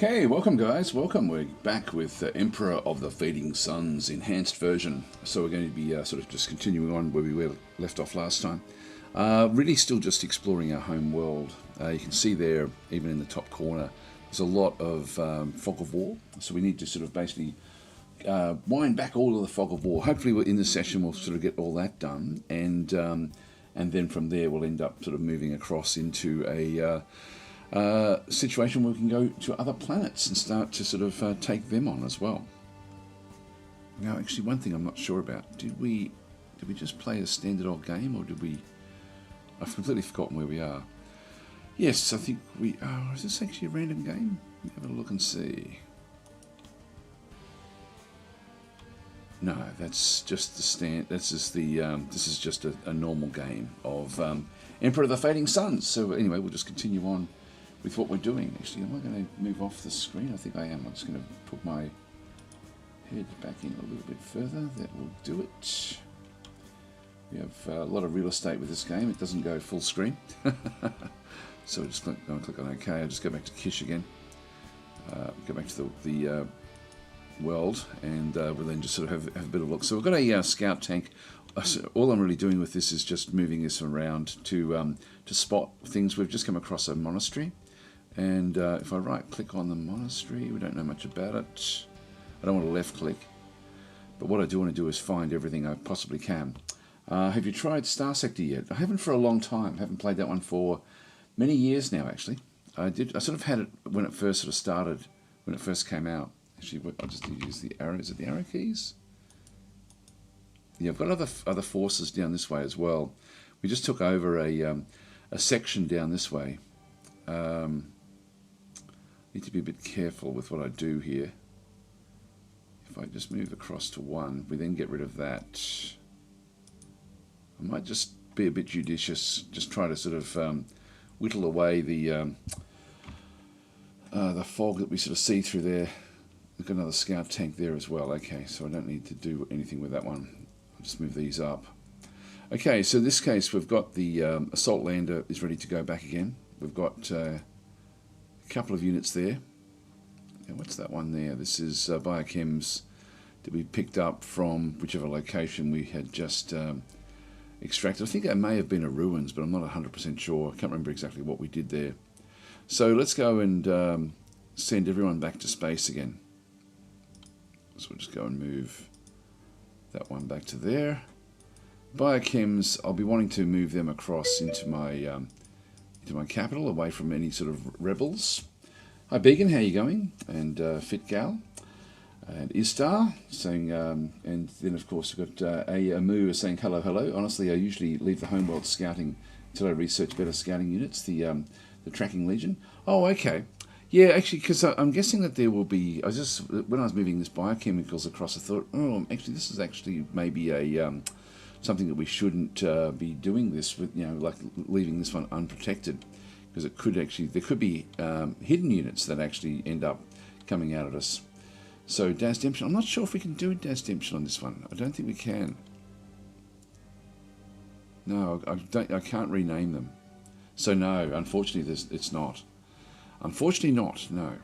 Okay, welcome guys, welcome. We're back with Emperor of the Fading Suns enhanced version. So we're going to be sort of just continuing on where we were left off last time. Really still just exploring our home world. You can see there, even in the top corner, there's a lot of fog of war. So we need to sort of basically wind back all of the fog of war. Hopefully in this session we'll sort of get all that done, and then from there we'll end up sort of moving across into a situation where we can go to other planets and start to sort of take them on as well. Now, actually, one thing I'm not sure about: did we just play a standard old game, or did we? I've completely forgotten where we are. Yes, I think we. Oh, is this actually a random game? Let me have a look and see. No, that's just the stand. This is the. This is just a normal game of Emperor of the Fading Suns. So anyway, we'll just continue on with what we're doing. Actually, am I going to move off the screen? I think I am. I'm just going to put my head back in a little bit further. That will do it. We have a lot of real estate with this game. It doesn't go full screen. So just click on OK. I'll just go back to Kish again. Go back to the world, and we'll then just sort of have a bit of a look. So we've got a scout tank. All I'm really doing with this is just moving this around to spot things. We've just come across a monastery, and if I right click on the monastery, we don't know much about it. I don't want to left click, but what I do want to do is find everything I possibly can. Have you tried Star Sector yet? I haven't for a long time. I haven't played that one for many years now, actually. I sort of had it when it first sort of started, when it first came out. Actually, I'll just use the arrow. Is it the arrow keys? Yeah, I've got other forces down this way as well. We just took over a section down this way. Need to be a bit careful with what I do here. If I just move across to one, we then get rid of that. I might just be a bit judicious. Just try to sort of whittle away the fog that we sort of see through there. We've got another scout tank there as well. Okay, so I don't need to do anything with that one. I'll just move these up. Okay, so in this case we've got the assault lander is ready to go back again. We've got a couple of units there. Now, what's that one there? This is biochems that we picked up from whichever location we had just extracted. I think that may have been a ruins, but I'm not 100% sure. I can't remember exactly what we did there. So let's go and send everyone back to space again. So we'll just go and move that one back to there. Biochems, I'll be wanting to move them across into my capital, away from any sort of rebels. Hi Beacon, how you going? And Fitgal and Istar saying, and then of course we've got Amu saying hello, hello. Honestly, I usually leave the homeworld scouting until I research better scouting units. The tracking legion. Oh, okay. Yeah, actually, because I'm guessing that there will be. When I was moving this biochemicals across, I thought, oh, actually, this is actually maybe a something that we shouldn't be doing this with. Like leaving this one unprotected, because it could actually there could be hidden units that actually end up coming out at us. So DasTactic, I'm not sure if we can do DasTactic on this one. I don't think we can. No, I can't rename them. So no, unfortunately, it's not. Unfortunately not, no.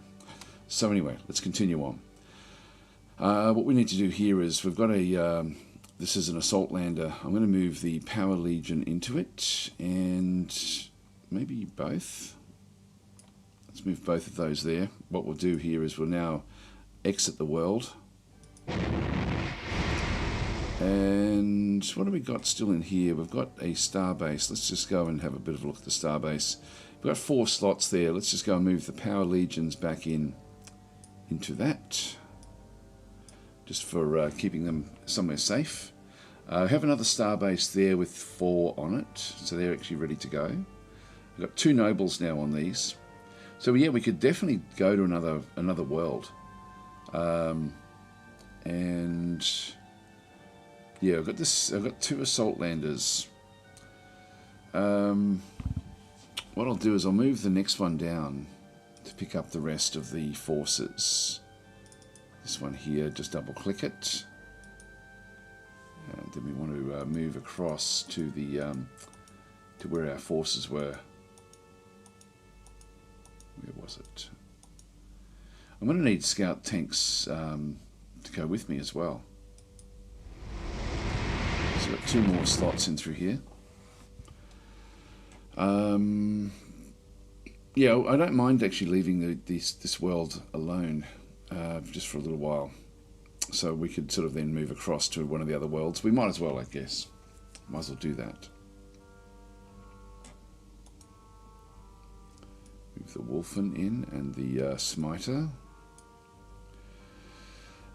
So anyway, let's continue on. What we need to do here is we've got this is an assault lander. I'm going to move the Power Legion into it, and maybe both. Let's move both of those there. What we'll do here is we'll now exit the world. And what have we got still in here? We've got a starbase. Let's just go and have a bit of a look at the starbase. We've got 4 slots there. Let's just go and move the Power Legions back into that, just for keeping them somewhere safe. We have another starbase there with 4 on it, so they're actually ready to go. We've got 2 nobles now on these, so yeah, we could definitely go to another world. And yeah, I've got 2 assault landers. What I'll do is I'll move the next one down to pick up the rest of the forces. This one here, just double click it. And then we want to move across to the to where our forces were. Where was it? I'm going to need scout tanks to go with me as well. So I've got 2 more slots in through here. Yeah, I don't mind actually leaving this world alone just for a little while. So we could sort of then move across to one of the other worlds. We might as well, I guess. Might as well do that. Move the Wolfen in and the Smiter.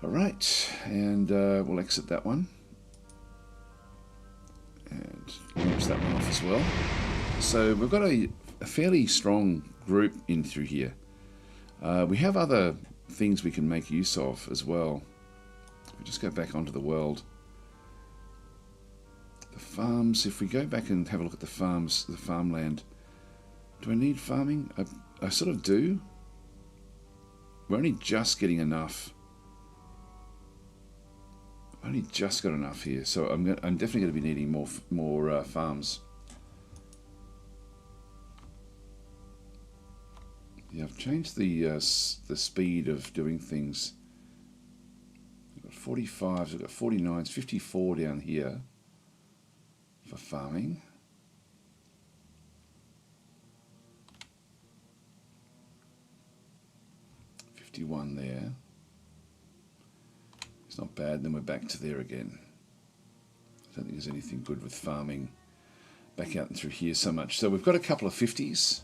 Alright, and we'll exit that one. And launch that one off as well. So we've got a fairly strong group in through here. We have other things we can make use of as well. If we just go back onto the world. The farms, if we go back and have a look at the farms, the farmland. Do I need farming? I sort of do. We're only just getting enough. I've only just got enough here, so I'm definitely going to be needing more farms. Yeah, I've changed the speed of doing things. I've got 45s, I've got 49s, 54 down here for farming. One there. It's not bad, and then we're back to there again. I don't think there's anything good with farming back out and through here so much. So we've got a couple of 50s.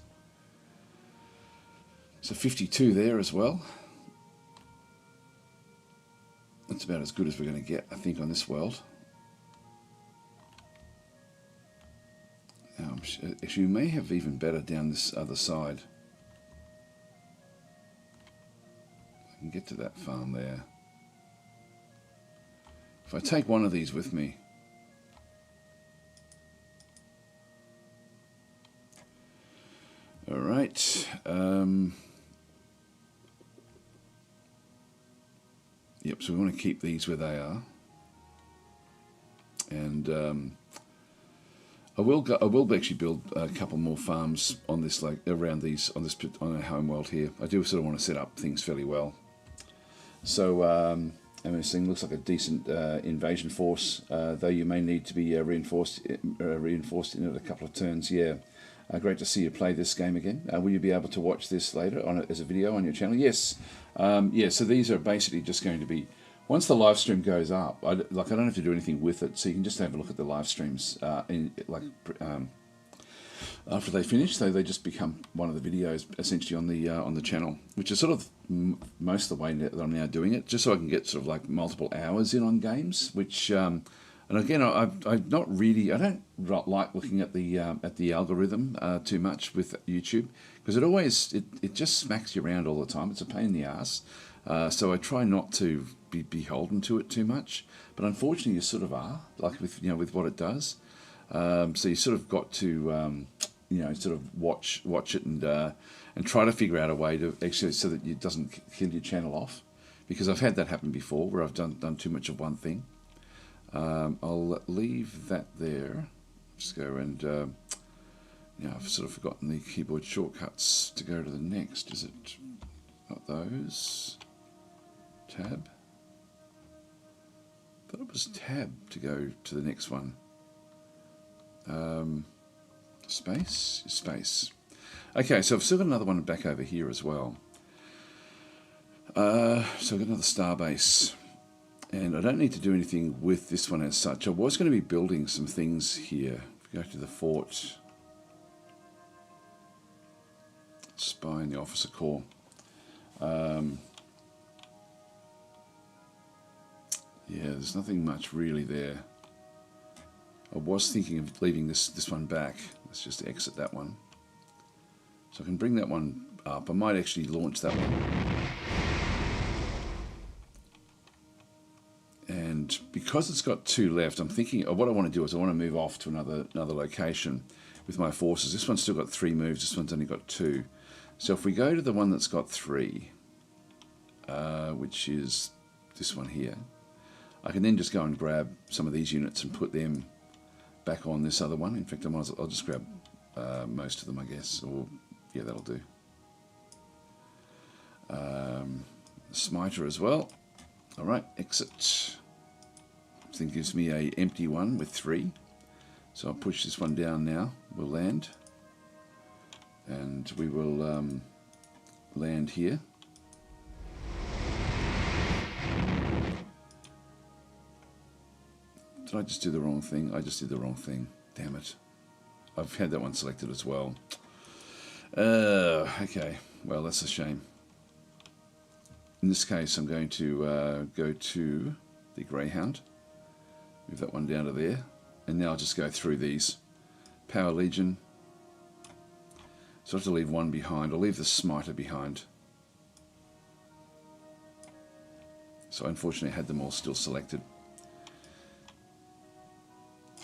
So 52 there as well. That's about as good as we're going to get, I think, on this world. Now, actually, we may have even better down this other side. Get to that farm there. If I take one of these with me, all right. Yep. So we want to keep these where they are, and I will actually build a couple more farms on this, like around these on our home world here. I do sort of want to set up things fairly well. So, this thing looks like a decent invasion force, though you may need to be reinforced in it a couple of turns. Yeah, great to see you play this game again. Will you be able to watch this later as a video on your channel? Yes. Yeah. So these are basically just going to be, once the live stream goes up, I don't have to do anything with it, so you can just have a look at the live streams after they finish. So they just become one of the videos essentially on the channel, which is sort of most of the way that I'm now doing it, just so I can get sort of like multiple hours in on games. Which and again, I don't like looking at the algorithm too much with YouTube, because it just smacks you around all the time. It's a pain in the ass. So I try not to be beholden to it too much, but unfortunately you sort of are, like with what it does. So you sort of got to sort of watch it and try to figure out a way to actually, so that it doesn't kill your channel off, because I've had that happen before where I've done too much of one thing. I'll leave that there. Just go and I've sort of forgotten the keyboard shortcuts to go to the next. Is it not those? Tab. I thought it was tab to go to the next one. Space. Okay, so I've still got another one back over here as well. So I've got another starbase, and I don't need to do anything with this one as such. I was going to be building some things here. If we go to the fort, spy in the officer core. Yeah, there's nothing much really there. I was thinking of leaving this one back. Let's just exit that one. So I can bring that one up. I might actually launch that one. And because it's got 2 left, I'm thinking what I want to do is I want to move off to another location with my forces. This one's still got 3 moves. This one's only got 2. So if we go to the one that's got 3, which is this one here, I can then just go and grab some of these units and put them back on this other one. In fact, I'll just grab most of them, I guess. Or yeah, that'll do. smiter as well. All right, exit. This thing gives me a empty one with 3. So I'll push this one down now. We'll land. And we will land here. Did I just do the wrong thing? I just did the wrong thing. Damn it. I've had that one selected as well. Okay, well, that's a shame. In this case, I'm going to go to the Greyhound. Move that one down to there. And now I'll just go through these. Power Legion. So I have to leave one behind. I'll leave the Smiter behind. So unfortunately I had them all still selected.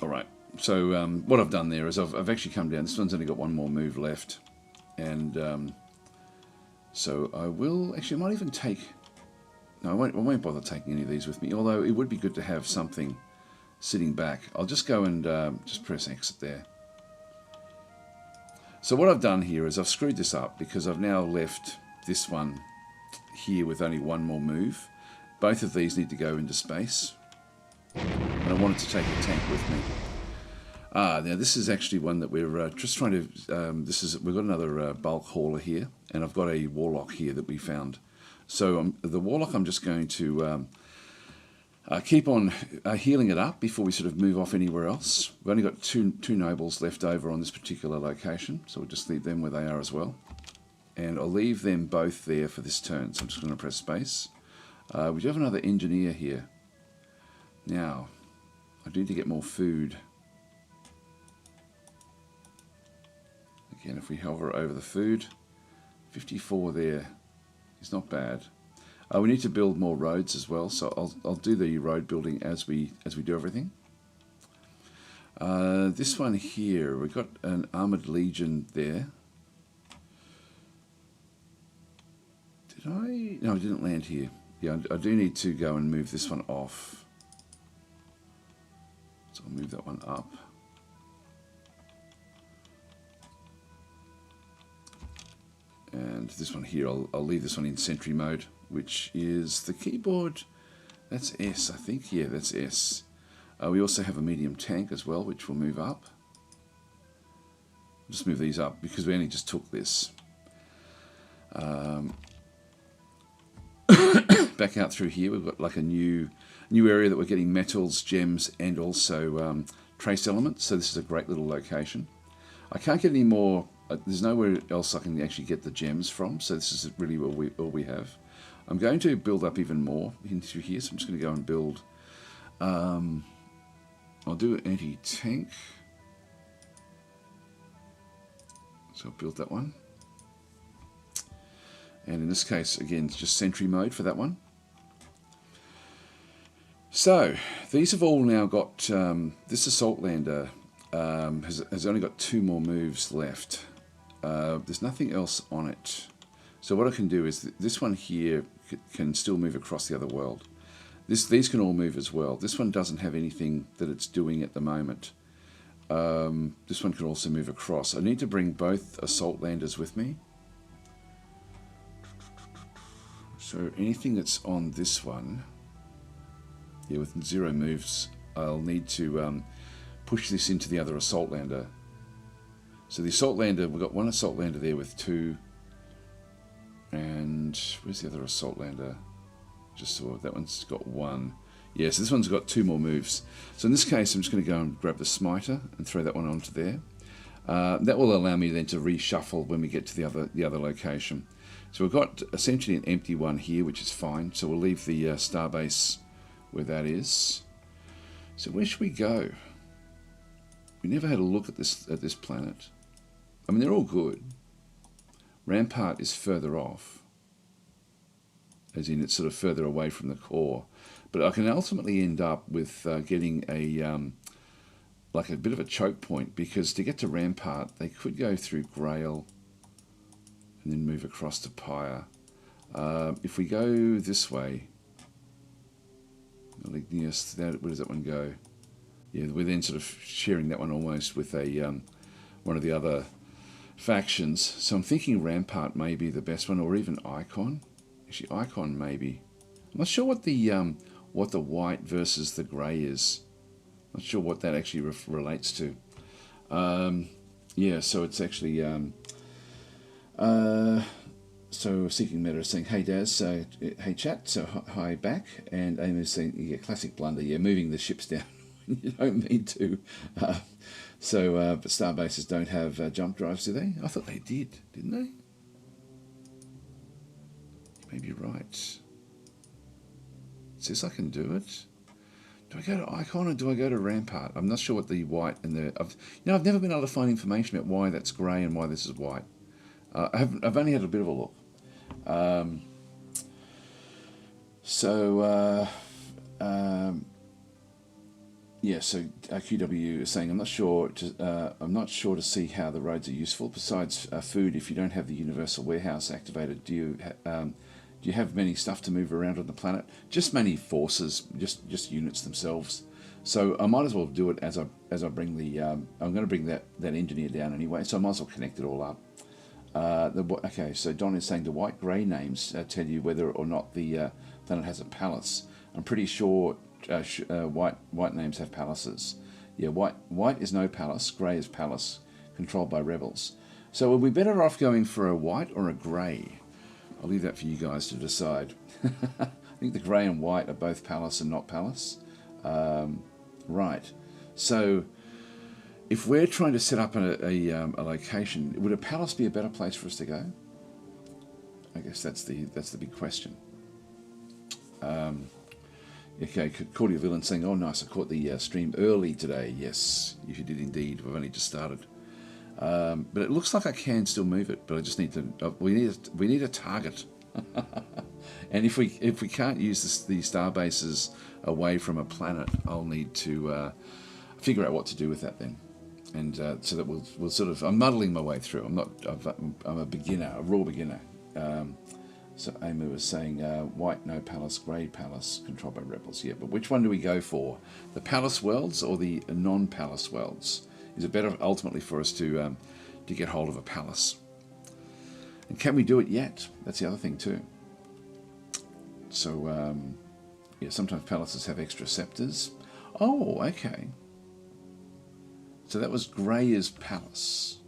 Alright, so what I've done there is I've actually come down. This one's only got one more move left. And so I will... Actually, I might even take... No, I won't bother taking any of these with me. Although it would be good to have something sitting back. I'll just go and just press exit there. So what I've done here is I've screwed this up because I've now left this one here with only one more move. Both of these need to go into space. And I wanted to take a tank with me. Now this is actually one that we're just trying to... we've got another bulk hauler here, and I've got a Warlock here that we found. So the Warlock, I'm just going to keep on healing it up before we sort of move off anywhere else. We've only got two nobles left over on this particular location, so we'll just leave them where they are as well. And I'll leave them both there for this turn, so I'm just going to press space. We do have another engineer here. Now, I need to get more food. Again, if we hover over the food, 54 there is not bad. We need to build more roads as well, so I'll do the road building as we do everything. This one here, we've got an Armoured Legion there. Did I? No, I didn't land here. Yeah, I do need to go and move this one off. So I'll move that one up. And this one here, I'll leave this one in sentry mode, which is the keyboard. That's S, I think. Yeah, that's S. We also have a medium tank as well, which will move up. Just move these up because we only just took this. Back out through here, we've got like a new area that we're getting metals, gems, and also trace elements. So this is a great little location. I can't get any more. There's nowhere else I can actually get the gems from, so this is really all we have. I'm going to build up even more into here, so I'm just going to go and build. I'll do an anti-tank. So I'll build that one. And in this case, again, it's just sentry mode for that one. So, these have all now got... this Assault Lander has only got 2 more moves left. There's nothing else on it. So what I can do is this one here can still move across the other world. These can all move as well. This one doesn't have anything that it's doing at the moment. This one can also move across. I need to bring both Assault Landers with me. So anything that's on this one, yeah, with 0 moves, I'll need to push this into the other Assault Lander. So the Assault Lander, we've got one Assault Lander there with 2. And where's the other Assault Lander? Just saw that one's got 1. Yes, this one's got 2 more moves. So in this case, I'm just going to go and grab the Smiter and throw that one onto there. That will allow me then to reshuffle when we get to the other location. So we've got essentially an empty one here, which is fine. So we'll leave the starbase where that is. So where should we go? We never had a look at this planet. I mean, they're all good. Rampart is further off, as in it's sort of further away from the core. But I can ultimately end up with getting like a bit of a choke point, because to get to Rampart, they could go through Grail and then move across to Pyre. If we go this way, Malignius, where does that one go? Yeah, we're then sort of sharing that one almost with a one of the other factions. So I'm thinking Rampart may be the best one, or even Icon, Actually, icon maybe. I'm not sure what the white versus the grey is. Not sure what that actually relates to. Yeah, so it's actually so Seeking Meta is saying, "Hey Daz, hey chat." So hi back, and Amy is saying, "Yeah, classic blunder. Yeah, moving the ships down. You don't mean to." But starbases don't have jump drives, do they? I thought they did, didn't they? Maybe you're right. It says I can do it. Do I go to icon or do I go to rampart? I'm not sure what the white and the... I've never been able to find information about why that's grey and why this is white. I've only had a bit of a look. Yeah, so QW is saying, I'm not sure to see how the roads are useful. Besides food, if you don't have the universal warehouse activated, do you have many stuff to move around on the planet? Just many forces, just units themselves. So I might as well do it as I bring the. I'm going to bring that engineer down anyway. So I might as well connect it all up. Okay, so Don is saying the white-grey names tell you whether or not the planet has a palace. I'm pretty sure white names have palaces. Yeah, white is no palace. Grey is palace, controlled by rebels. So are we better off going for a white or a grey? I'll leave that for you guys to decide. I think the grey and white are both palace and not palace. Right. So if we're trying to set up a location, would a palace be a better place for us to go? I guess that's the big question. Okay, Cordia Villain saying, "Oh, nice! I caught the stream early today." Yes, you did indeed. We've only just started. But it looks like I can still move it, but I just need to. We need a target, and if we can't use the star bases away from a planet, I'll need to figure out what to do with that then, and so that we'll sort of. I'm muddling my way through. I'm a beginner, a raw beginner. So Amy was saying white no palace, grey palace, controlled by rebels. Yeah, but which one do we go for? The palace worlds or the non-palace worlds? Is it better ultimately for us to get hold of a palace? And can we do it yet? That's the other thing too. So yeah, sometimes palaces have extra scepters. Oh, okay. So that was grey as palace.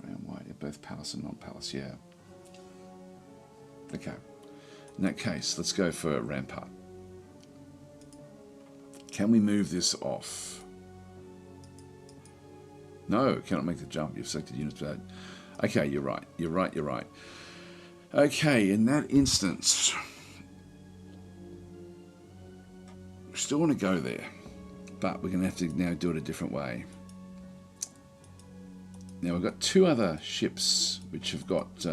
Grey and white, yeah, both palace and non-palace. Yeah. Okay. In that case, let's go for rampart. Can we move this off? No, cannot make the jump. You've selected units bad. Okay, you're right. You're right. Okay, in that instance, we still want to go there, but we're going to have to now do it a different way. Now, we've got two other ships which have got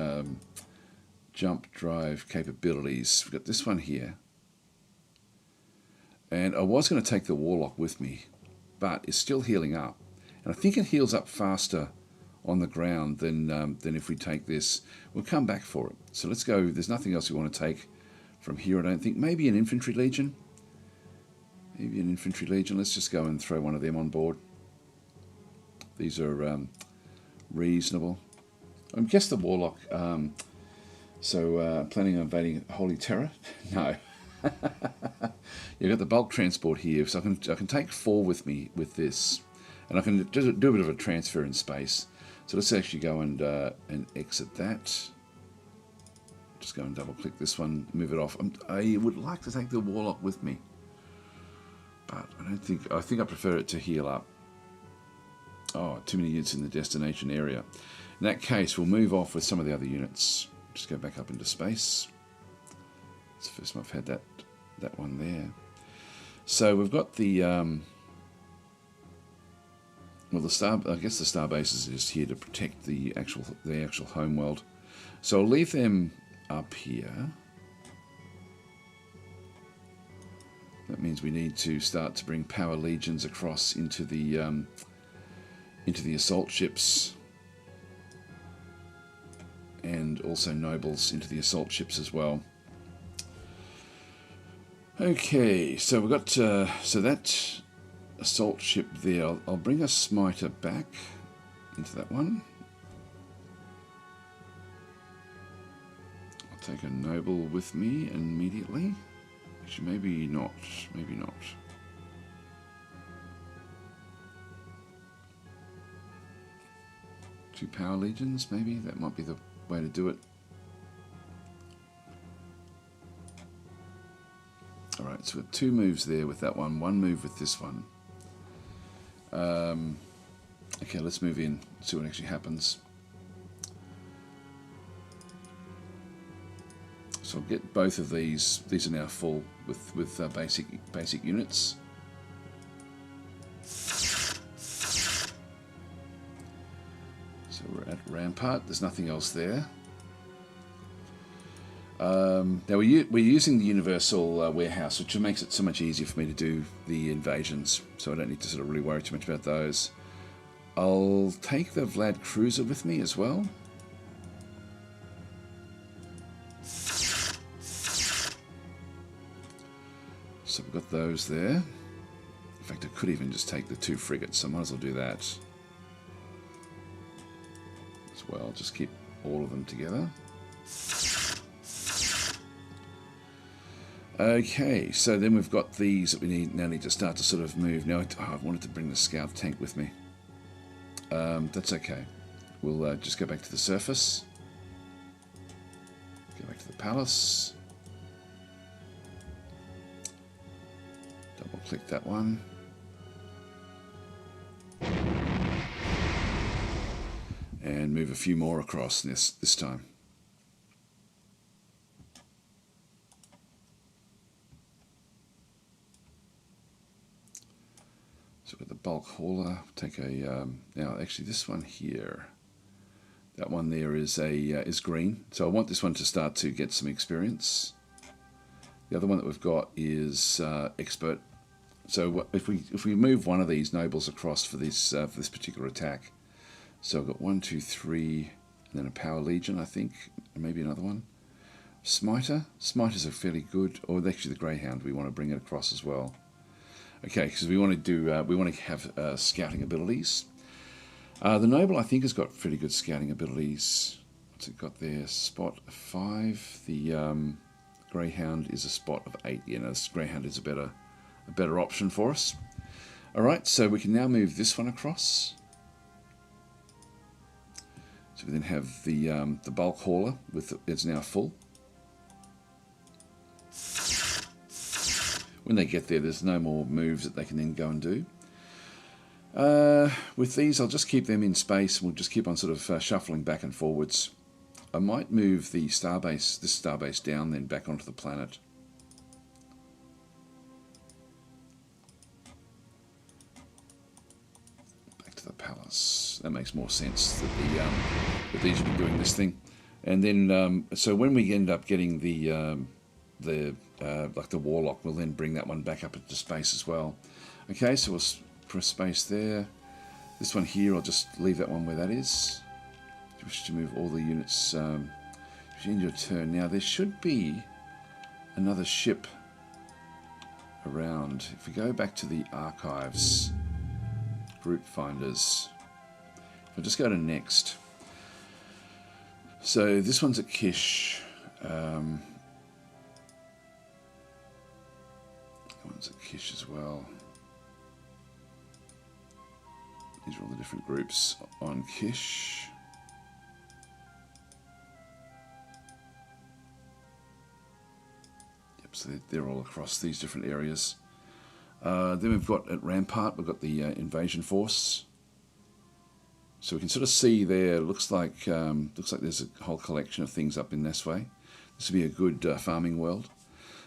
jump drive capabilities. We've got this one here. And I was going to take the Warlock with me, but it's still healing up. And I think it heals up faster on the ground than if we take this. We'll come back for it. So let's go. There's nothing else we want to take from here, I don't think. Maybe an infantry legion. Let's just go and throw one of them on board. These are reasonable. I guess the Warlock. Planning on invading Holy Terror? No. You've got the bulk transport here, so I can take 4 with me with this. And I can do a bit of a transfer in space. So let's actually go and exit that. Just go and double click this one, move it off. I would like to take the Warlock with me, but I think I prefer it to heal up. Oh, too many units in the destination area. In that case, we'll move off with some of the other units. Just go back up into space. It's the first time I've had that one there. So we've got the I guess the star bases are just here to protect the actual home world. So I'll leave them up here. That means we need to start to bring power legions across into the assault ships, and also nobles into the assault ships as well. Okay, so we've got so that assault ship there. I'll bring a smiter back into that one. I'll take a noble with me immediately. Actually, maybe not. Maybe not. Two power legions, maybe? That might be the way to do it. Alright, so we've 2 moves there with that one. 1 move with this one. Okay, let's move in. See what actually happens. So I'll get both of these. These are now full with basic units. So we're at Rampart. There's nothing else there. Now we're using the Universal Warehouse, which makes it so much easier for me to do the invasions. So I don't need to sort of really worry too much about those. I'll take the Vlad Cruiser with me as well. So we've got those there. In fact, I could even just take the 2 frigates, so I might as well do that as well. Just keep all of them together. Okay, so then we've got these that we now need to start to sort of move. Now, I wanted to bring the scout tank with me. That's okay. We'll just go back to the surface. Go back to the palace. Double click that one. And move a few more across this time. So we've got the bulk hauler. Take a now actually this one here. That one there is green. So I want this one to start to get some experience. The other one that we've got is expert. So if we move one of these nobles across for this particular attack, so I've got 1, 2, 3, and then a power legion, I think, and maybe another one. Smiter. Smiters are fairly good, or actually the greyhound. We want to bring it across as well. Okay, because we want to do we want to have scouting abilities. The noble I think has got pretty good scouting abilities. What's it got there? Spot 5. The greyhound is a spot of 8. Yeah, no, this greyhound is a better option for us. All right, so we can now move this one across. So we then have the bulk hauler it's now full. When they get there, there's no more moves that they can then go and do. With these, I'll just keep them in space. We'll just keep on sort of shuffling back and forwards. I might move the starbase, this starbase down, then back onto the planet. Back to the palace. That makes more sense that these will be doing this thing. And then, so when we end up getting like the warlock, we'll then bring that one back up into space as well. Okay, so we'll press space there. This one here, I'll just leave that one where that is. If you wish to move all the units, end your turn. Now there should be another ship around. If we go back to the archives, group finders, if I just go to next. So this one's at Kish. One's at Kish as well. These are all the different groups on Kish. Yep, so they're all across these different areas. Then we've got at Rampart, we've got the invasion force. So we can sort of see there. Looks like there's a whole collection of things up in this way. This would be a good farming world.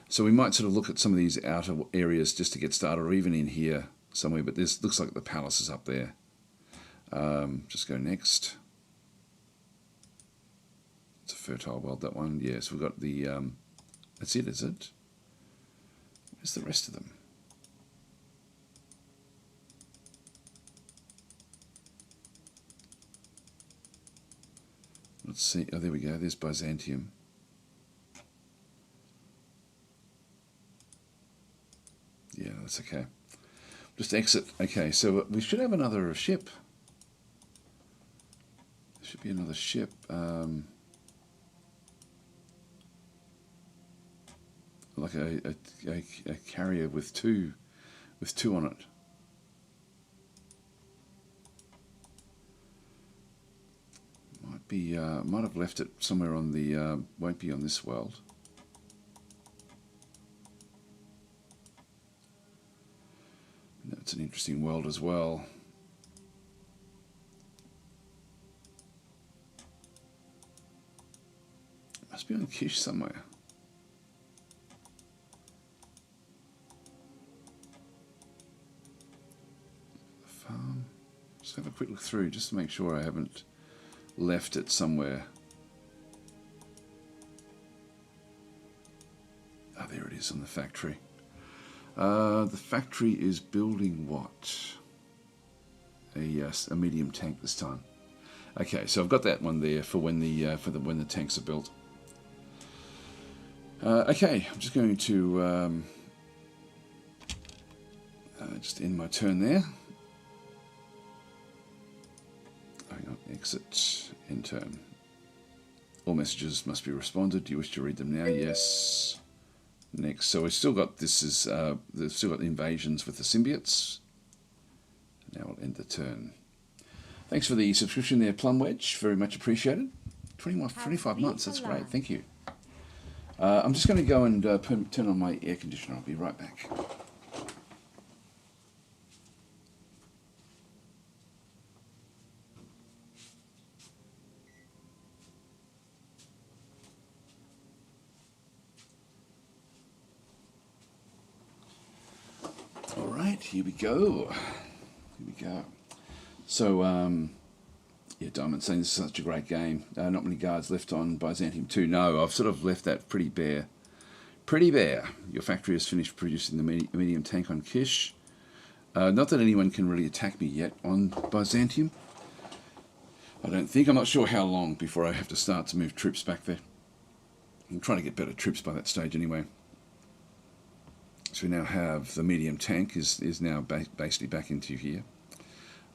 So we might sort of look at some of these outer areas just to get started, or even in here somewhere. But this looks like the palace is up there. Just go next. It's a fertile world, that one. Yes, yeah, so we've got the... that's it, is it? Where's the rest of them? Let's see. Oh, there we go. There's Byzantium. Yeah, that's okay. Just exit. Okay, so we should have another ship. There should be another ship. like a carrier with two on it. Might have left it somewhere on the won't be on this world. That's an interesting world as well. Must be on Kish somewhere. The farm. Just have a quick look through just to make sure I haven't left it somewhere. Ah, there it is on the factory. The factory is building what? A medium tank this time. Okay, so I've got that one there for when the tanks are built. Okay, I'm just going to just end my turn there. Hang on, exit, end turn. All messages must be responded. Do you wish to read them now? Yes. Next. So we've still got they've still got the invasions with the symbiotes. Now we'll end the turn. Thanks for the subscription there, Plum Wedge. Very much appreciated. 25 months. That's great. Thank you. I'm just going to go and turn on my air conditioner. I'll be right back. All right, here we go. Here we go. So, yeah, Diamond saying this is such a great game. Not many guards left on Byzantium 2. No, I've sort of left that pretty bare. Pretty bare. Your factory has finished producing the medium tank on Kish. Not that anyone can really attack me yet on Byzantium. I don't think. I'm not sure how long before I have to start to move troops back there. I'm trying to get better troops by that stage anyway. So we now have the medium tank is now basically back into here.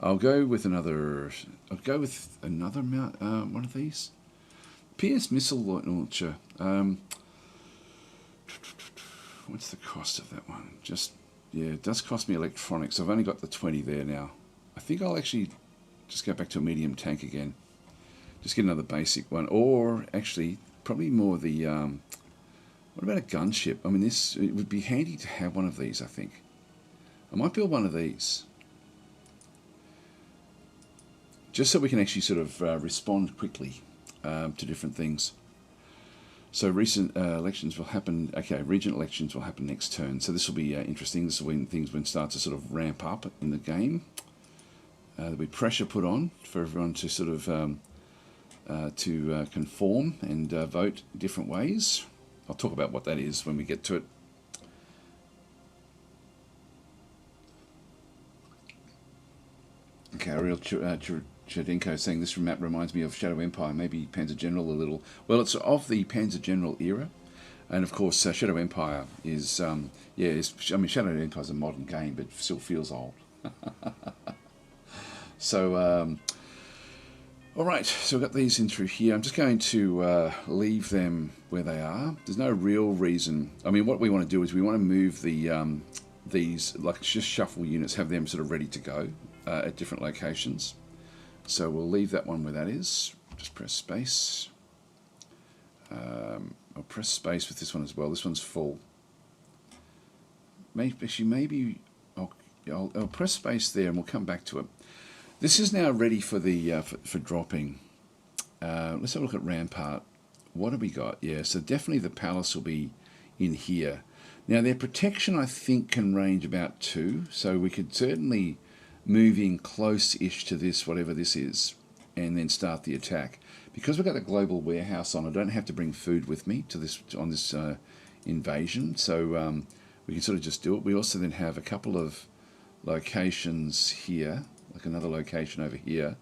I'll go with another one of these. PS missile launcher. What's the cost of that one? It does cost me electronics. I've only got the 20 there now. I think I'll actually just go back to a medium tank again. Just get another basic one, or actually probably more the. What about a gunship? I mean, it would be handy to have one of these. I think I might build one of these. Just so we can actually sort of respond quickly to different things. So recent elections will happen. Okay, region elections will happen next turn. So this will be interesting. This is when things will start to sort of ramp up in the game. There'll be pressure put on for everyone to sort of conform and vote different ways. I'll talk about what that is when we get to it. Okay, Ariel Chadinko saying this map reminds me of Shadow Empire, maybe Panzer General a little. Well, it's of the Panzer General era, and of course Shadow Empire is, Shadow Empire is a modern game, but still feels old. So, all right, so we've got these in through here. I'm just going to leave them where they are. There's no real reason. I mean, what we want to do is we want to move these, like just shuffle units, have them sort of ready to go at different locations. So we'll leave that one where that is. Just press space. I'll press space with this one as well. This one's full. Maybe I'll press space there, and we'll come back to it. This is now ready for the for dropping. Let's have a look at Rampart. What have we got? Yeah, so definitely the palace will be in here. Now their protection, I think, can range about 2, so we could certainly move in close-ish to this, whatever this is, and then start the attack. Because we've got a global warehouse on, I don't have to bring food with me to this invasion, so we can sort of just do it. We also then have a couple of locations here, like another location over here,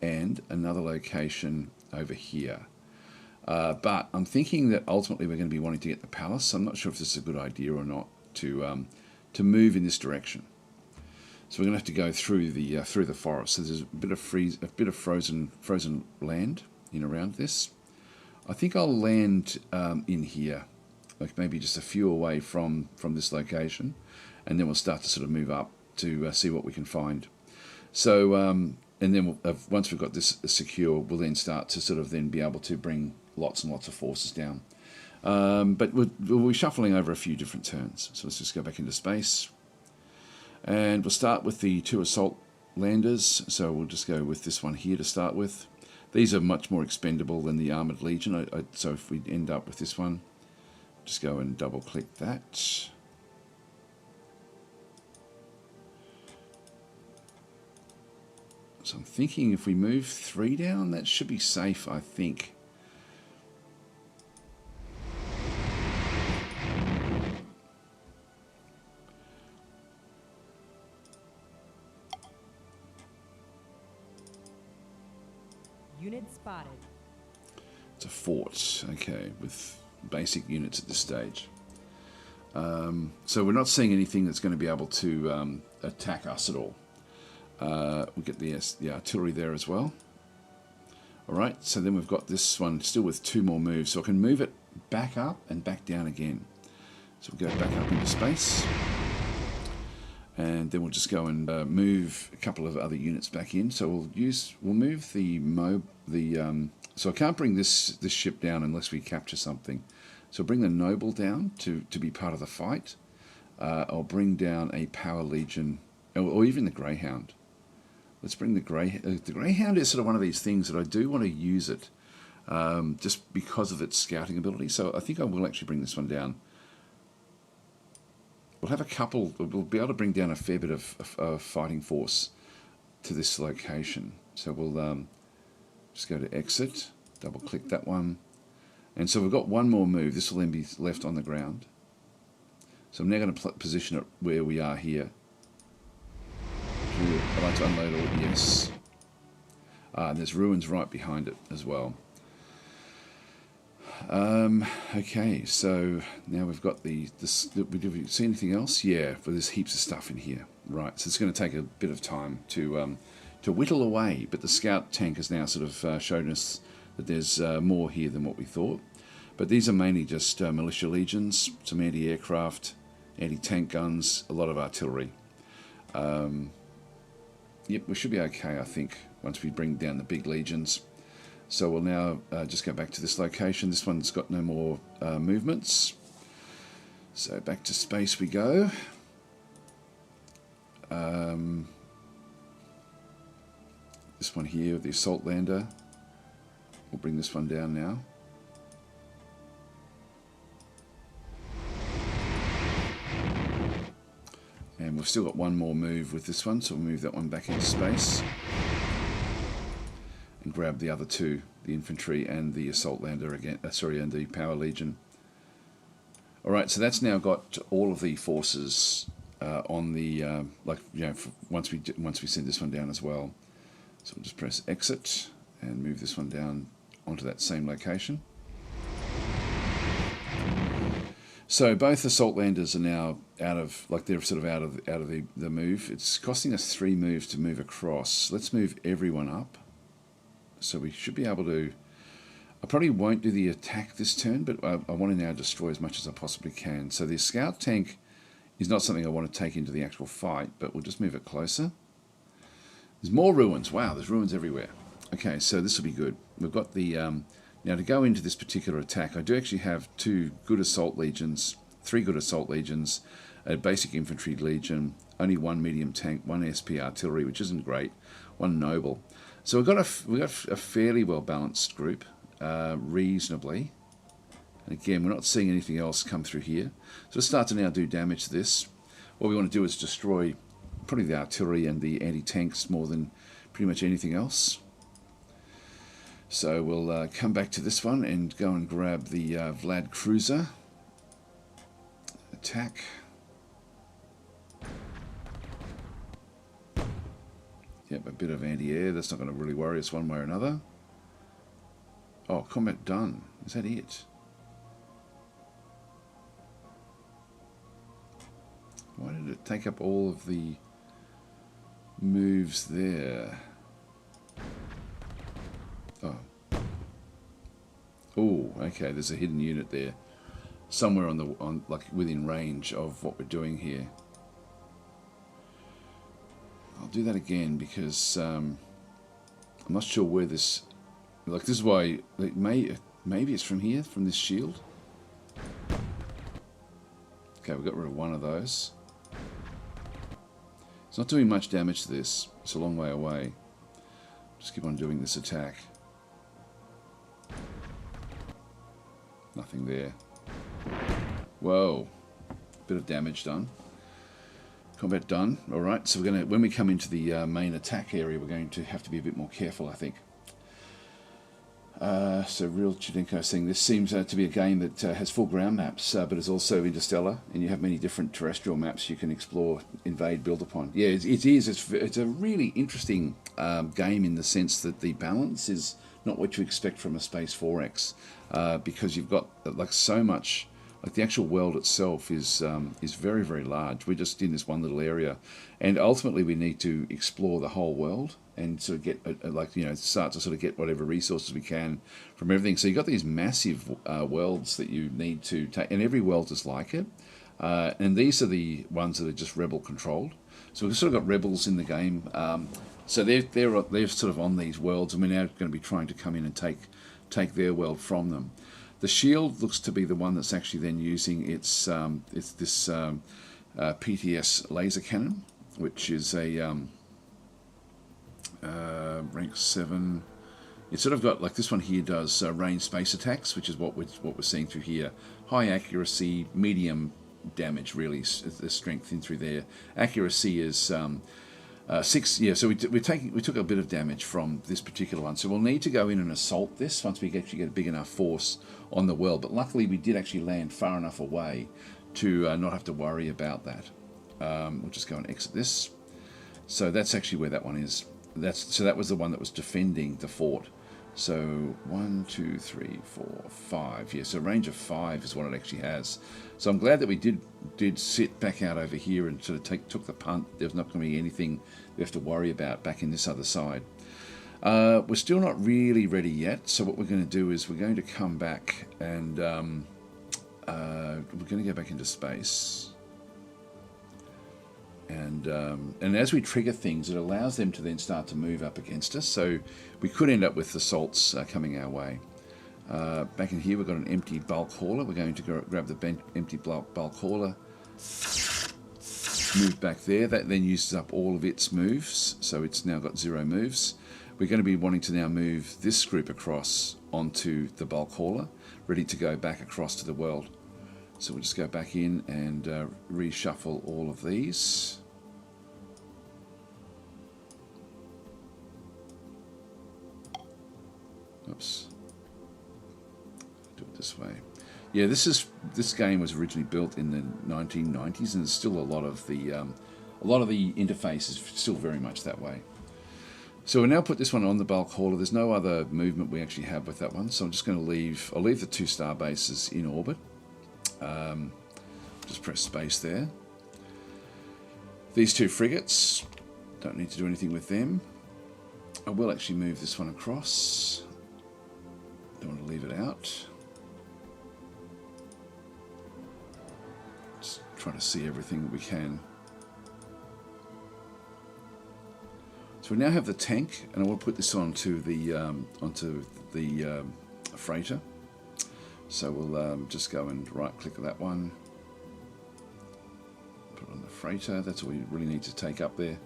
and another location over here. But I'm thinking that ultimately we're going to be wanting to get the palace. I'm not sure if this is a good idea or not to move in this direction. So we're going to have to go through the forest. So there's a bit of frozen land in around this. I think I'll land in here. like maybe just a few away from this location, and then we'll start to sort of move up to see what we can find. So and then once we've got this secure, we'll then start to sort of then be able to bring lots and lots of forces down. But we'll be shuffling over a few different turns. So let's just go back into space. And we'll start with the 2 assault landers. So we'll just go with this one here to start with. These are much more expendable than the Armoured Legion. So if we end up with this one, just go and double click that. So I'm thinking if we move 3 down, that should be safe, I think. Unit spotted. It's a fort, okay, with basic units at this stage. So we're not seeing anything that's going to be able to attack us at all. We get the artillery there as well. Alright, so then we've got this one still with 2 more moves, so I can move it back up and back down again. So we'll go back up into space, and then we'll just go and move a couple of other units back in. So we'll move so I can't bring this ship down unless we capture something. So bring the Noble down to be part of the fight. I'll bring down a Power Legion, or even the Greyhound. Let's bring the Greyhound is sort of one of these things that I do want to use it, just because of its scouting ability. So I think I will actually bring this one down. We'll have a couple. We'll be able to bring down a fair bit of fighting force to this location. So we'll just go to exit, double click that one, and so we've got one more move. This will then be left on the ground. So I'm now going to position it where we are here. I'd like to unload all, yes. And there's ruins right behind it as well. Okay, so now we've got this. Did we see anything else? Yeah, but there's heaps of stuff in here. Right, so it's going to take a bit of time to whittle away. But the scout tank has now sort of shown us that there's more here than what we thought. But these are mainly just militia legions, some anti-aircraft, anti-tank guns, a lot of artillery. Yep, we should be okay, I think, once we bring down the big legions. So we'll now just go back to this location. This one's got no more movements. So back to space we go. This one here, the assault lander. We'll bring this one down now. And we've still got one more move with this one, so we'll move that one back into space. And grab the other 2, the infantry and the assault lander again, and the Power Legion. Alright, so that's now got all of the forces on the, once we send this one down as well. So we'll just press exit and move this one down onto that same location. So both assault landers are now they're sort of out of the move. It's costing us 3 moves to move across. Let's move everyone up. So we should be able to. I probably won't do the attack this turn, but I want to now destroy as much as I possibly can. So the scout tank is not something I want to take into the actual fight, but we'll just move it closer. There's more ruins. Wow, there's ruins everywhere. Okay, so this will be good. We've got the now to go into this particular attack. I do actually have 2 good assault legions, 3 good assault legions, a basic infantry legion, only 1 medium tank, 1 SP artillery, which isn't great, 1 noble. So we've got a fairly well balanced group, reasonably. And again, we're not seeing anything else come through here. So let's start to now do damage to this. What we want to do is destroy probably the artillery and the anti-tanks more than pretty much anything else. So we'll come back to this one and go and grab the Vlad cruiser. Attack. Yep, a bit of anti-air. That's not going to really worry us one way or another. Oh, combat done. Is that it? Why did it take up all of the moves there? Oh. Oh, okay, there's a hidden unit there. somewhere on like within range of what we're doing here. I'll do that again because I'm not sure where this. Like this is why maybe it's from here, from this shield. Okay, we got rid of one of those. It's not doing much damage to this. It's a long way away. Just keep on doing this attack. Nothing there. Whoa. Bit of damage done. Combat done. Alright, so we're going to, when we come into the main attack area, we're going to have to be a bit more careful, I think. So Real Chudenko saying this seems to be a game that has full ground maps, but is also interstellar, and you have many different terrestrial maps you can explore, invade, build upon. Yeah, it is. It's a really interesting game in the sense that the balance is not what you expect from a Space 4X, because you've got like so much. Like the actual world itself is very, very large. We're just in this one little area, and ultimately we need to explore the whole world and sort of get start to sort of get whatever resources we can from everything. So you've got these massive worlds that you need to take, and every world is like it. And these are the ones that are just rebel controlled. So we've sort of got rebels in the game. So they're sort of on these worlds, and we're now going to be trying to come in and take their world from them. The shield looks to be the one that's actually then using it's this PTS laser cannon, which is a rank 7. It's sort of got like this one here does range space attacks, which is what we're seeing through here. High accuracy, medium damage, really. The strength in through there. Accuracy is 6. Yeah, so we took a bit of damage from this particular one. So we'll need to go in and assault this once we actually get a big enough force on the world. But luckily we did actually land far enough away to not have to worry about that. We'll just go and exit this. So that's actually where that one is. That was the one that was defending the fort. So 1, 2, 3, 4, 5. Yeah, so range of 5 is what it actually has. So I'm glad that we did sit back out over here and sort of took the punt. There's not going to be anything we have to worry about back in this other side. We're still not really ready yet. So what we're going to do is we're going to come back and we're going to go back into space. And as we trigger things, it allows them to then start to move up against us. So we could end up with assaults coming our way. Back in here, we've got an empty bulk hauler. We're going to grab the empty bulk hauler, move back there. That then uses up all of its moves, so it's now got 0 moves. We're going to be wanting to now move this group across onto the bulk hauler, ready to go back across to the world. So we'll just go back in and reshuffle all of these. Oops. Do it this way. Yeah, this game was originally built in the 1990s, and there's still a lot of the interface is still very much that way. So we'll now put this one on the bulk hauler. There's no other movement we actually have with that one, so I'm just going to I'll leave the 2 star bases in orbit. Just press space there. These 2 frigates, don't need to do anything with them. I will actually move this one across. Don't want to leave it out. Just trying to see everything that we can. So we now have the tank, and I will put this onto the freighter. So we'll just go and right-click that one. Put it on the freighter. That's all you really need to take up there.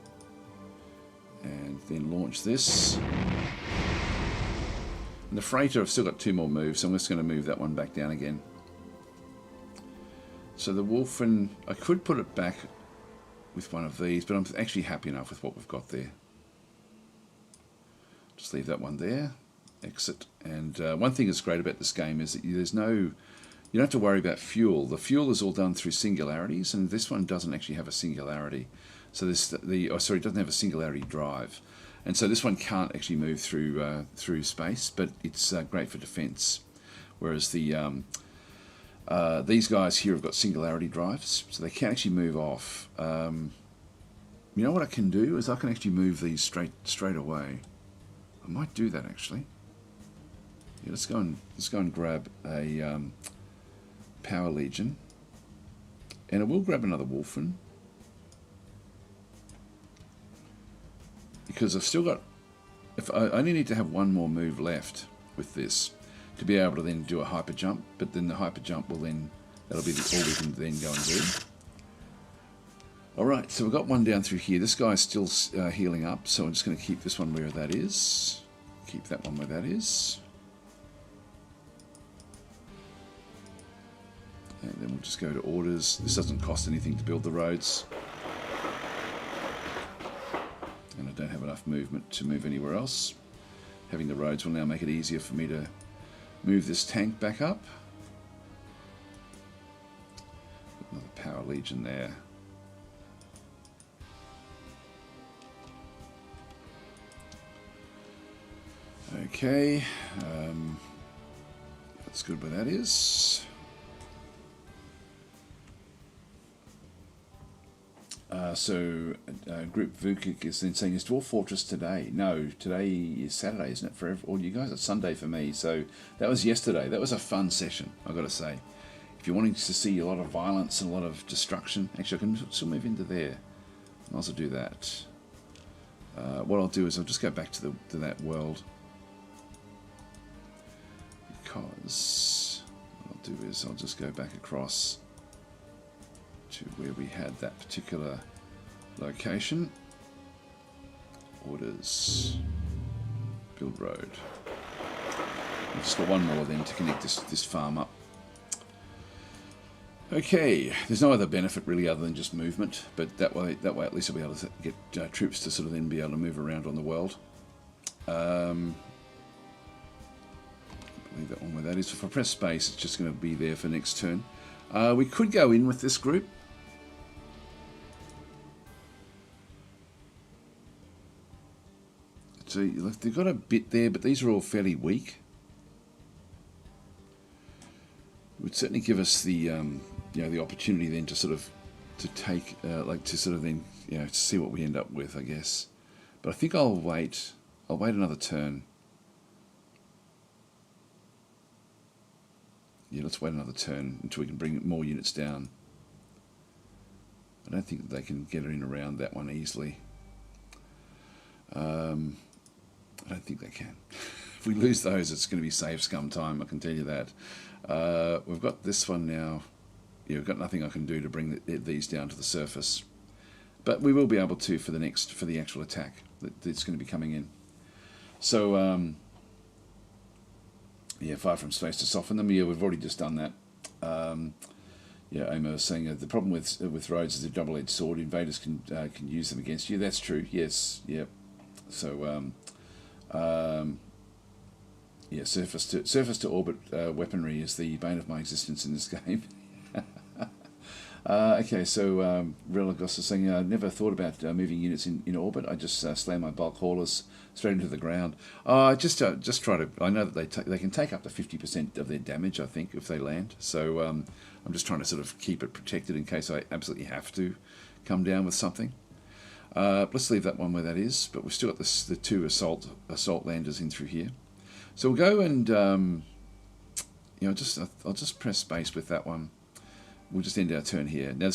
And then launch this. And the freighter, I've still got 2 more moves, so I'm just going to move that one back down again. So the Wolfen, I could put it back with one of these, but I'm actually happy enough with what we've got there. Just leave that one there. Exit. And one thing that's great about this game is that you don't have to worry about fuel. The fuel is all done through singularities, and this one doesn't actually have a singularity. So it doesn't have a singularity drive, and so this one can't actually move through space, but it's great for defense. Whereas the these guys here have got singularity drives, so they can actually move off. You know what I can do is I can actually move these straight away. I might do that actually. Yeah, let's go and grab a Power Legion. And I will grab another Wolfen. Because I've still got... If I only need to have one more move left with this to be able to then do a hyper jump, but then the hyper jump will then... That'll be all we can then go and do. Alright, so we've got one down through here. This guy's still healing up, so I'm just going to keep this one where that is. Keep that one where that is. And then we'll just go to orders. This doesn't cost anything to build the roads. And I don't have enough movement to move anywhere else. Having the roads will now make it easier for me to move this tank back up. Another Power Legion there. Okay, that's good where that is. Group Vukik is then saying, is Dwarf Fortress today? No, today is Saturday, isn't it, for all you guys? It's Sunday for me, so that was yesterday. That was a fun session, I've got to say. If you're wanting to see a lot of violence and a lot of destruction, actually I can still move into there. I'll also do that. What I'll do is I'll just go back to that world. Because what I'll do is I'll just go back across to where we had that particular location. Orders. Build road. I've just got one more then to connect this farm up. Okay, there's no other benefit really other than just movement, but that way at least I'll be able to get troops to sort of then be able to move around on the world. Leave that one where that is. If I press space, it's just going to be there for next turn. We could go in with this group. So look, they've got a bit there, but these are all fairly weak. It would certainly give us the the opportunity then to sort of take to see what we end up with, I guess. But I think I'll wait. I'll wait another turn. Yeah, let's wait another turn until we can bring more units down. I don't think that they can get in around that one easily. I don't think they can. If we lose those, it's going to be save scum time, I can tell you that. We've got this one now. Yeah, we've got nothing I can do to bring these down to the surface. But we will be able to for the actual attack that's going to be coming in. So, yeah, fire from space to soften them. Yeah, we've already just done that. Yeah, Amo was saying the problem with roads is a double-edged sword. Invaders can use them against you. That's true. Yes. Yep. So, yeah, surface to orbit weaponry is the bane of my existence in this game. Okay, so Religos is saying, I never thought about moving units in orbit. I just slam my bulk haulers straight into the ground. Just try to. I know that they can take up to 50% of their damage, I think, if they land. So I'm just trying to sort of keep it protected in case I absolutely have to come down with something. Let's leave that one where that is. But we've still got the two assault landers in through here. So we'll go and I'll just press space with that one. We'll just end our turn here. Now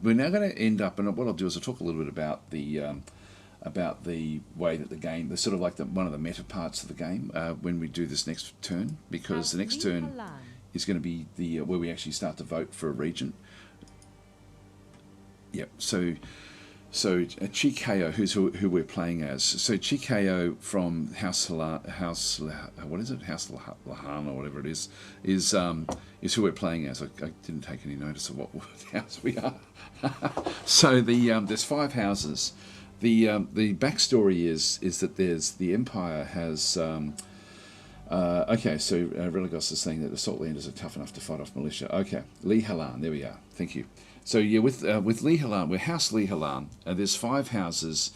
we're now going to end up, and what I'll do is I'll talk a little bit about the way that the game, the sort of like one of the meta parts of the game when we do this next turn, because the next turn is going to be the where we actually start to vote for a regent. Yep. So Chikeo, who we're playing as. So Chikeo from House what is it? House Lahan or whatever it is who we're playing as. I didn't take any notice of what house we are. So there's 5 houses. The backstory is that the Empire has. Okay, so Religos is saying that assault landers are tough enough to fight off militia. Okay, Li Halan, there we are. Thank you. So yeah, with Li Halan, we're House Li Halan. There's 5 houses.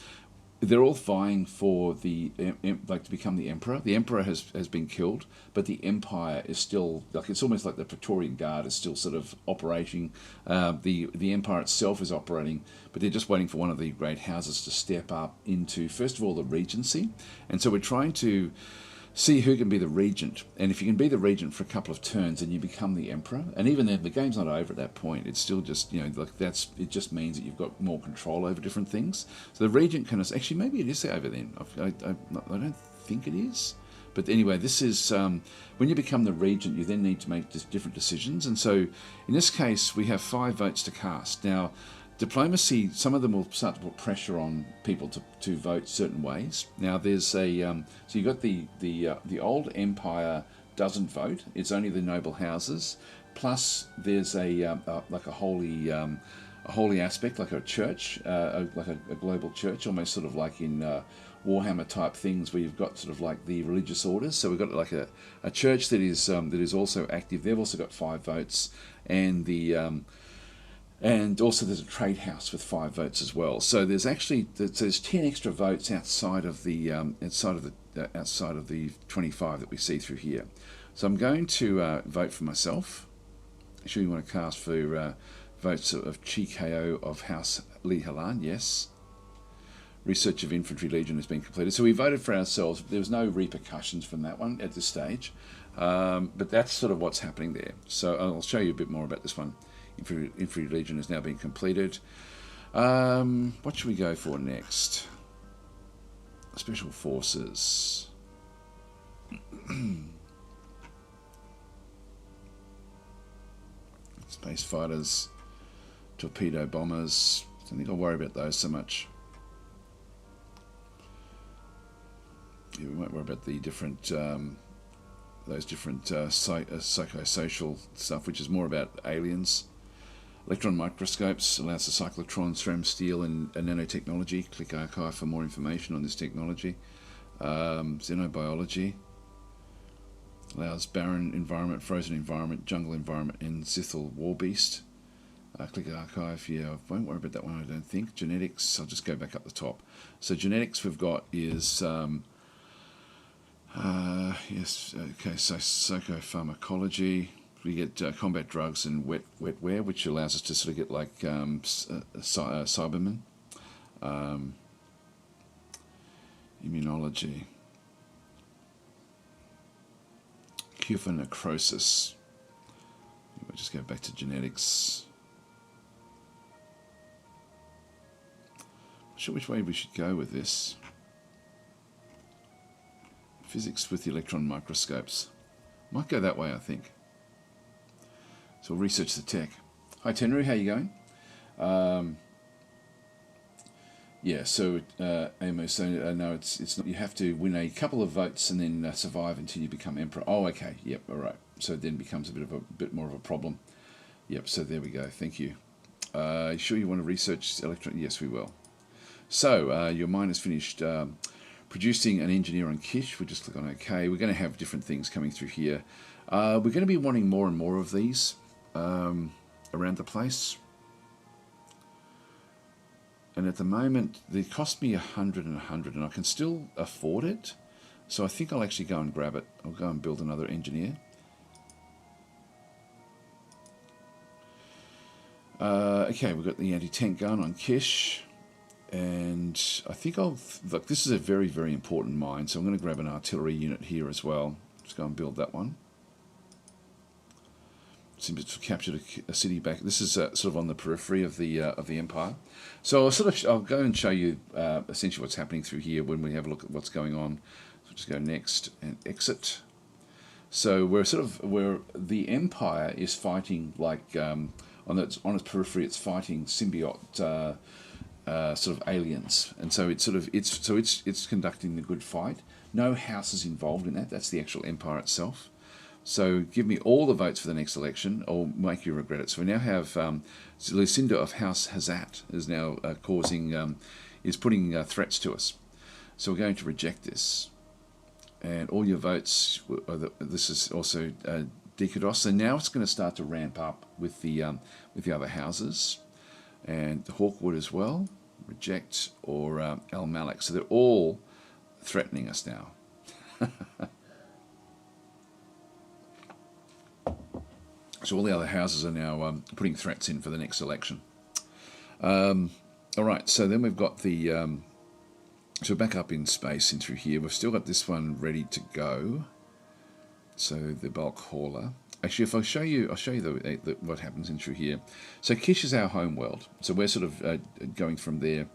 They're all vying for to become the emperor. The emperor has been killed, but the empire is still it's almost like the Praetorian Guard is still sort of operating. The empire itself is operating, but they're just waiting for one of the great houses to step up into first of all the regency, and so we're trying to see who can be the regent. And if you can be the regent for a couple of turns, then you become the emperor. And even then, the game's not over at that point. It's still just, like it just means that you've got more control over different things. So the regent can actually, maybe it is over then. I don't think it is. But anyway, this is when you become the regent, you then need to make different decisions. And so in this case, we have 5 votes to cast. Now, diplomacy, some of them will start to put pressure on people to vote certain ways. Now, there's a so you got the old empire doesn't vote; it's only the noble houses. Plus, there's like a holy aspect, like a church, like a global church, almost sort of like in Warhammer type things, where you've got sort of like the religious orders. So we've got like a church that is also active. They've also got 5 votes, and and also there's a trade house with 5 votes as well. So there's 10 extra votes outside of the 25 that we see through here. So I'm going to vote for myself. I'm sure you want to cast for votes of Chikao of House Li Halan, yes. Research of Infantry Legion has been completed. So we voted for ourselves. There was no repercussions from that one at this stage. But that's sort of what's happening there. So I'll show you a bit more about this one. Infantry Legion has now been completed. What should we go for next? Special Forces. Space Fighters. Torpedo Bombers. I don't think I'll worry about those so much. Yeah, we won't worry about the different those different psychosocial stuff, which is more about aliens. Electron microscopes allows the cyclotron, ceramic steel, and nanotechnology. Click archive for more information on this technology. Xenobiology allows barren environment, frozen environment, jungle environment, and Zithal warbeast. Click archive. Yeah, I won't worry about that one, I don't think. Genetics, I'll just go back up the top. So genetics we've got is yes, okay, so psychopharmacology. We get combat drugs and wetware, which allows us to sort of get like Cybermen. Immunology. Cure for necrosis. We'll just go back to genetics. Not sure which way we should go with this. Physics with the electron microscopes. Might go that way, I think. So we'll research the tech. Hi Tenru, how you going? Yeah, so Amos, so no, it's not. You have to win a couple of votes and then survive until you become emperor. Oh, okay, yep, all right. So it then becomes a bit more of a problem. Yep. So there we go. Thank you. Sure you want to research electron? Yes, we will. So your mine is finished. Producing an engineer on Kish. We'll just click on OK. We're going to have different things coming through here. We're going to be wanting more and more of these around the place. And at the moment, they cost me 100 and 100, and I can still afford it. So I think I'll actually go and grab it. I'll go and build another engineer. Okay, we've got the anti-tank gun on Kish. And I think look, this is a very, very important mine, so I'm going to grab an artillery unit here as well. Just go and build that one. Seems to have captured a city back. This is sort of on the periphery of the empire. So I'll go and show you essentially what's happening through here when we have a look at what's going on. So just go next and exit. So where the empire is fighting like on its periphery, it's fighting symbiote. Sort of aliens, and so it's conducting the good fight. No house is involved in that. That's the actual empire itself. So give me all the votes for the next election, or make you regret it. So we now have Lucinda of House Hazat is now is putting threats to us. So we're going to reject this, and all your votes. This is also Dikados. So now it's going to start to ramp up with the other houses. And Hawkwood as well, reject, or Al Malik. So they're all threatening us now. So all the other houses are now putting threats in for the next election. All right, so then we've got the So back up in space and through here. We've still got this one ready to go. So the bulk hauler. Actually, if I'll show you what happens in through here. So Kish is our home world. So we're sort of going from there.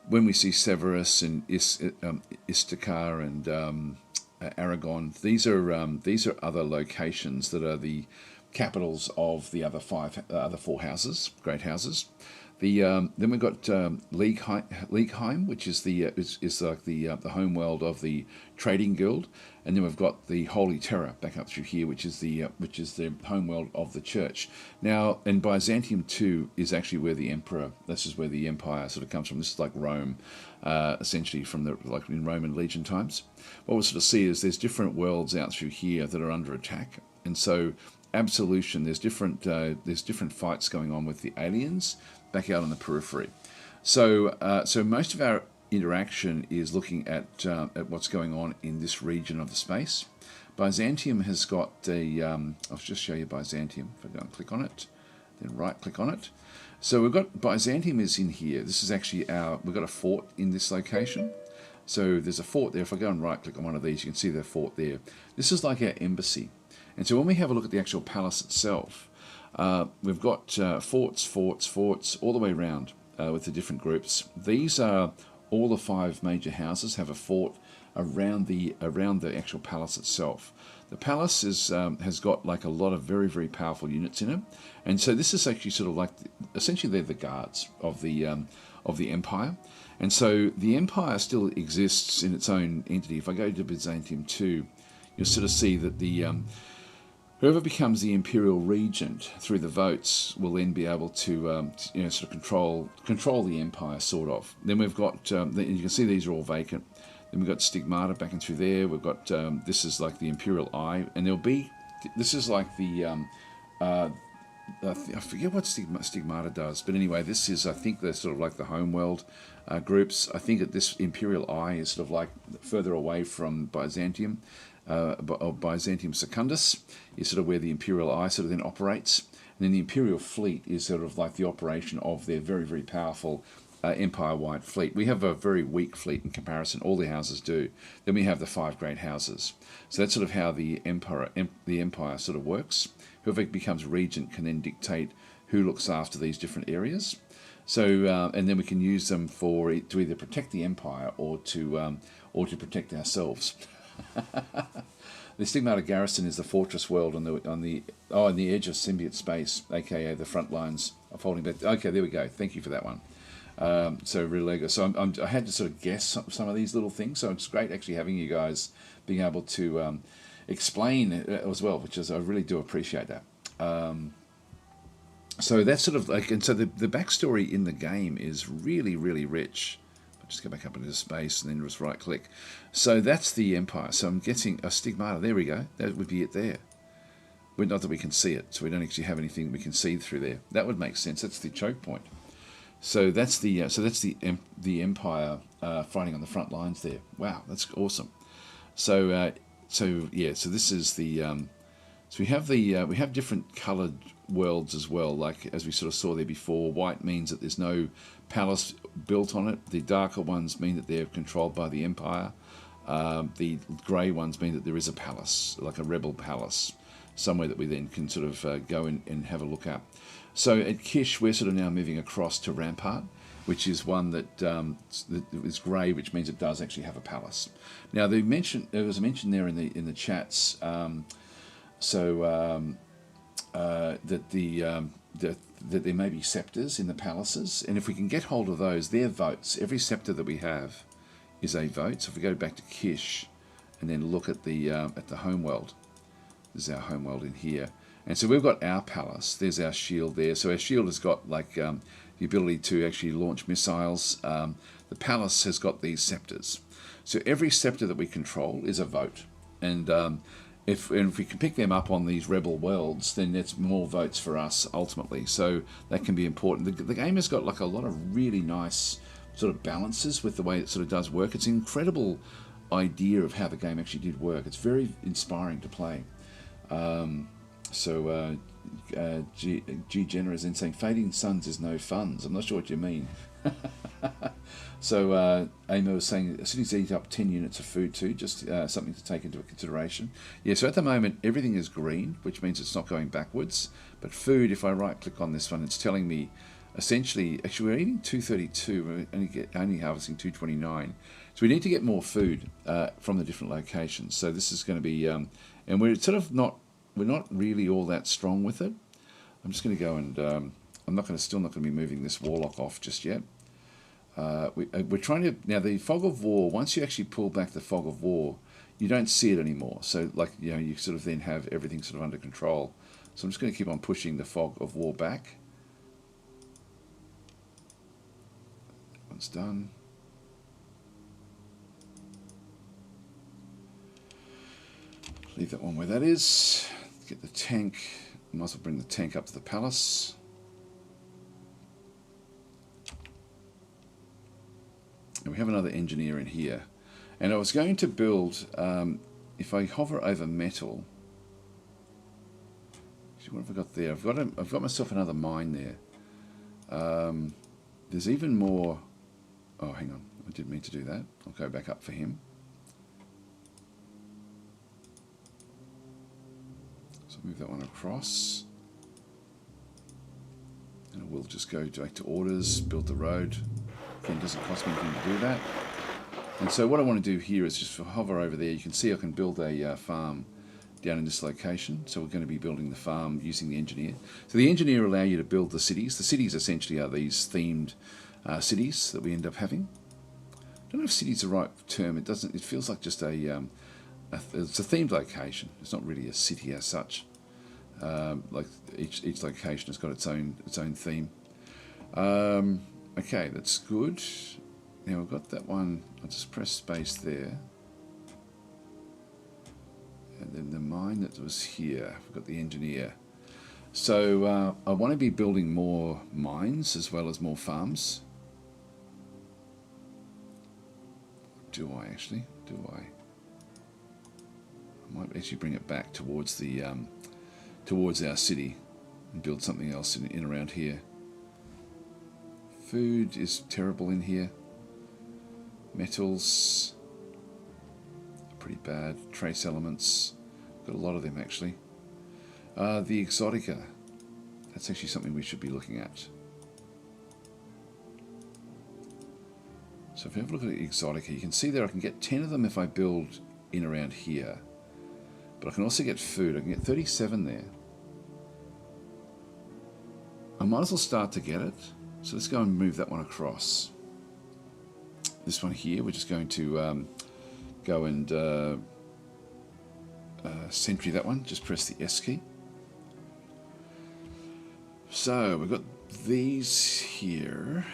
When we see Severus and Istakar and Aragon, these are other locations that are the capitals of the other four houses, great houses. Then we've got Leagueheim, which is like the home world of the trading guild, and then we've got the Holy Terror back up through here, which is the home world of the church. Now, and Byzantium too is actually where the emperor. This is where the empire sort of comes from. This is like Rome, essentially from like in Roman legion times. What we'll sort of see is there's different worlds out through here that are under attack, and so Absolution. There's different fights going on with the aliens back out on the periphery. So most of our interaction is looking at what's going on in this region of the space. Byzantium has got I'll just show you Byzantium. If I go and click on it, then right click on it. So we've got Byzantium is in here. This is actually we've got a fort in this location. So there's a fort there. If I go and right click on one of these, you can see the fort there. This is like our embassy. And so when we have a look at the actual palace itself, we've got forts all the way around with the different groups. These are all the 5 major houses have a fort around the actual palace itself. The palace has got like a lot of very, very powerful units in it, and so this is actually sort of like essentially they're the guards of the empire, and so the empire still exists in its own entity. If I go to Byzantium 2, you'll sort of see that the whoever becomes the imperial regent through the votes will then be able to, sort of control the empire, sort of. Then we've got, you can see these are all vacant. Then we've got Stigmata back in through there. We've got, this is like the imperial eye, and this is like the, I forget what Stigmata does, but anyway, this is, I think they're sort of like the homeworld groups. I think that this imperial eye is sort of like further away from Byzantium. Byzantium Secundus is sort of where the imperial eye sort of then operates, and then the imperial fleet is sort of like the operation of their very, very powerful empire-wide fleet. We have a very weak fleet in comparison. All the houses do. Then we have the 5 great houses. So that's sort of how the empire sort of works. Whoever becomes regent can then dictate who looks after these different areas. So and then we can use them to either protect the empire or to protect ourselves. The Stigmata Garrison is the fortress world on the edge of symbiote space, aka the front lines of holding back. Okay, there we go. Thank you for that one. So Relego. So I had to sort of guess some of these little things. So it's great actually having you guys being able to explain as well, which is I really do appreciate that. So that's sort of like, and so the backstory in the game is really, really rich. Just go back up into space and then just right click. So that's the empire. So I'm getting a Stigmata. There we go. That would be it there. Well, not that we can see it, so we don't actually have anything we can see through there. That would make sense. That's the choke point. So that's the empire fighting on the front lines there. Wow, that's awesome. So this is the so we have different coloured worlds as well. Like as we sort of saw there before, white means that there's no palace built on it. The darker ones mean that they're controlled by the empire. The grey ones mean that there is a palace, like a rebel palace, somewhere that we then can sort of go and have a look at. So at Kish, we're sort of now moving across to Rampart, which is one that is grey, which means it does actually have a palace. Now there was a mention there in the chats, that there may be scepters in the palaces, and if we can get hold of those, they're votes. Every scepter that we have is a vote. So if we go back to Kish and then look at the homeworld, this is our homeworld in here, and so we've got our palace. There's our shield there. So our shield has got like the ability to actually launch missiles. The palace has got these scepters. So every scepter that we control is a vote, and if we can pick them up on these rebel worlds, then that's more votes for us ultimately. So that can be important. The game has got like a lot of really nice sort of balances with the way it sort of does work. It's an incredible idea of how the game actually did work. It's very inspiring to play. G. Jenner is then saying, Fading Suns is no funds. I'm not sure what you mean. So Amo was saying cities eat up 10 units of food too, just something to take into consideration. Yeah, so at the moment everything is green, which means it's not going backwards. But food, if I right click on this one, it's telling me essentially, actually we're eating 232, we're only harvesting 229. So we need to get more food from the different locations. So this is going to be, and we're sort of we're not really all that strong with it. I'm just going to go and, still not going to be moving this warlock off just yet. We're trying to, now the fog of war, once you actually pull back the fog of war, you don't see it anymore. So like, you sort of then have everything sort of under control. So I'm just going to keep on pushing the fog of war back. That one's done. Leave that one where that is. Get the tank. Might as well bring the tank up to the palace. And we have another engineer in here. And I was going to build, if I hover over metal, what have I got there? I've got myself another mine there. There's even more. Oh, hang on. I didn't mean to do that. I'll go back up for him. So move that one across. And I will just go back to orders, build the road. Again, it doesn't cost me anything to do that. And so what I want to do here is just hover over there. You can see I can build a farm down in this location. So we're going to be building the farm using the engineer. So the engineer will allow you to build the cities. The cities essentially are these themed cities that we end up having. I don't know if city is the right term. It doesn't. It feels like just it's a themed location. It's not really a city as such. Like each location has got its own theme. Okay, that's good. Now we've got that one. I'll just press space there. And then the mine that was here, we've got the engineer. So I want to be building more mines as well as more farms. Do I actually? Do I? I might actually bring it back towards the towards our city and build something else in around here. Food is terrible in here. Metals, pretty bad. Trace elements, got a lot of them actually. The exotica, that's actually something we should be looking at. So if we have a look at exotica, you can see there I can get 10 of them if I build in around here. But I can also get food. I can get 37 there. I might as well start to get it. So let's go and move that one across. This one here, we're just going to go and sentry that one. Just press the S key. So we've got these here.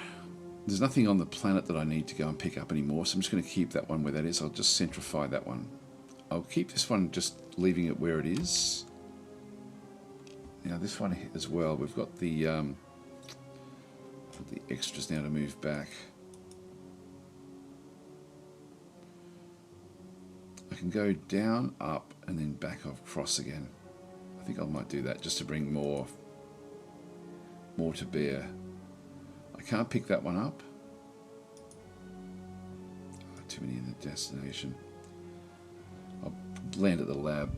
There's nothing on the planet that I need to go and pick up anymore, so I'm just going to keep that one where that is. I'll just centrify that one. I'll keep this one just leaving it where it is. Now this one as well, we've got the extras now to move back. I can go down, up, and then back across again. I think I might do that just to bring more to bear. I can't pick that one up. Oh, too many in the destination. I'll land at the lab.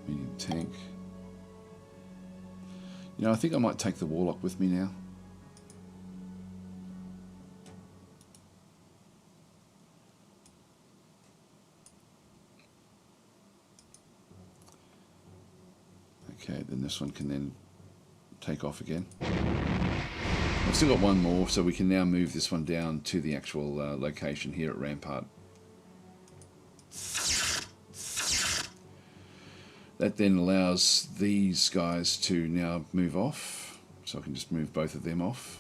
Medium tank. You know, I think I might take the warlock with me now. Okay, then this one can then take off again. I've still got one more, so we can now move this one down to the actual location here at Rampart. That then allows these guys to now move off, so I can just move both of them off.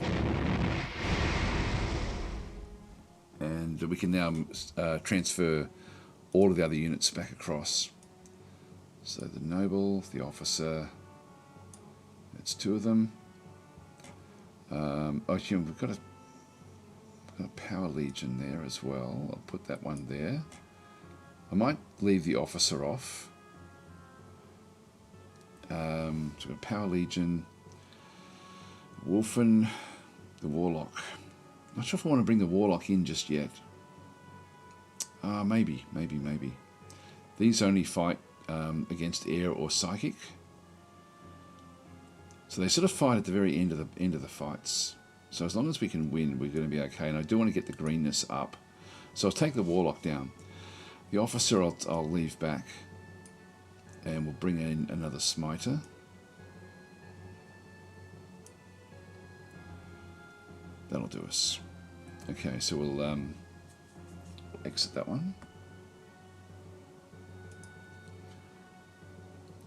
And we can now transfer all of the other units back across. So the noble, the officer, that's two of them. We've got a power legion there as well. I'll put that one there. I might leave the officer off. So we've got Power Legion, Wolfen, the Warlock. Not sure if I want to bring the Warlock in just yet. Maybe. These only fight against air or psychic. So they sort of fight at the very end of the fights. So as long as we can win, we're going to be okay. And I do want to get the greenness up. So I'll take the Warlock down. The Officer I'll leave back. And we'll bring in another Smiter. That'll do us. Okay, so we'll exit that one.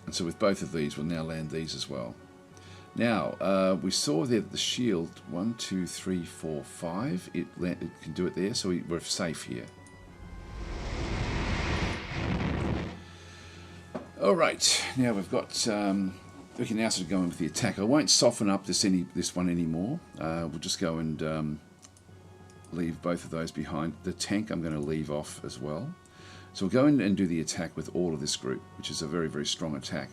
And so with both of these, we'll now land these as well. Now, we saw there that the shield, 1, 2, 3, 4, 5, it can do it there, so we're safe here. Alright, now we've got, we can now sort of go in with the attack. I won't soften up this one anymore. We'll just go and leave both of those behind. The tank I'm going to leave off as well. So we'll go in and do the attack with all of this group, which is a very, very strong attack.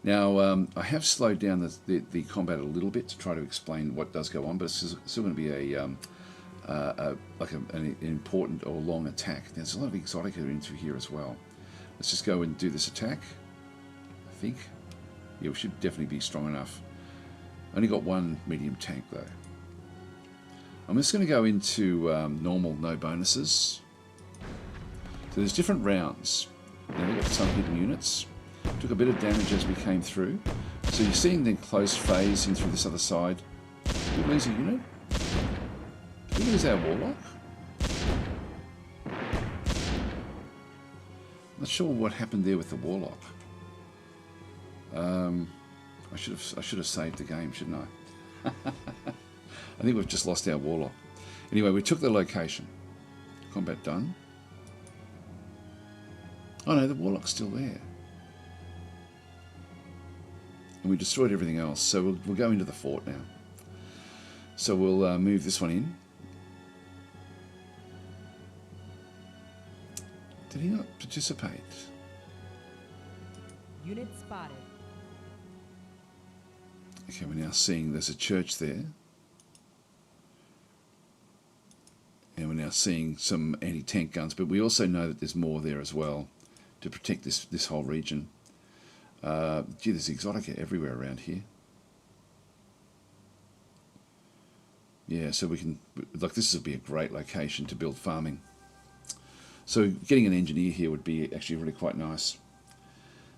Now, I have slowed down the combat a little bit to try to explain what does go on, but it's still going to be an important or long attack. There's a lot of exotica into here as well. Let's just go and do this attack. I think. Yeah, we should definitely be strong enough. Only got one medium tank though. I'm just going to go into normal, no bonuses. So there's different rounds. Now we've got some hidden units. Took a bit of damage as we came through. So you're seeing the close phase in through this other side. Did we lose a unit? Did we lose our Warlock? Not sure what happened there with the Warlock. I should have saved the game, shouldn't I? I think we've just lost our Warlock. Anyway, we took the location. Combat done. Oh no, the Warlock's still there. And we destroyed everything else, so we'll go into the fort now. So we'll move this one in. Did he not participate? Unit spotted. Okay, we're now seeing there's a church there. And we're now seeing some anti-tank guns, but we also know that there's more there as well to protect this whole region. Gee, there's exotica everywhere around here. Yeah, so we can, like, this would be a great location to build farming. So getting an engineer here would be actually really quite nice.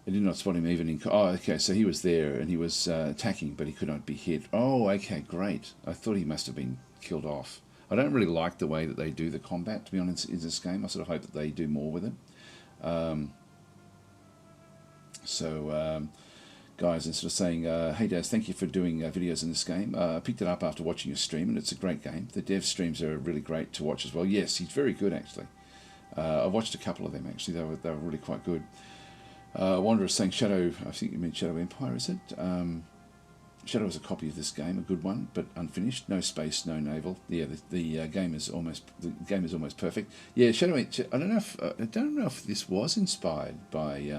I did not spot him even in... Oh, okay, so he was there and he was attacking, but he could not be hit. Oh, okay, great. I thought he must have been killed off. I don't really like the way that they do the combat, to be honest, in this game. I sort of hope that they do more with it. Guys, instead of saying, hey Daz, thank you for doing videos in this game. I picked it up after watching your stream, and it's a great game. The dev streams are really great to watch as well. Yes, he's very good, actually. I've watched a couple of them, actually. They were really quite good. Wanderer saying Shadow, I think you meant Shadow Empire, is it? Shadow is a copy of this game, a good one, but unfinished. No space, no naval. Yeah, the game is almost perfect. Yeah, I don't know if this was inspired by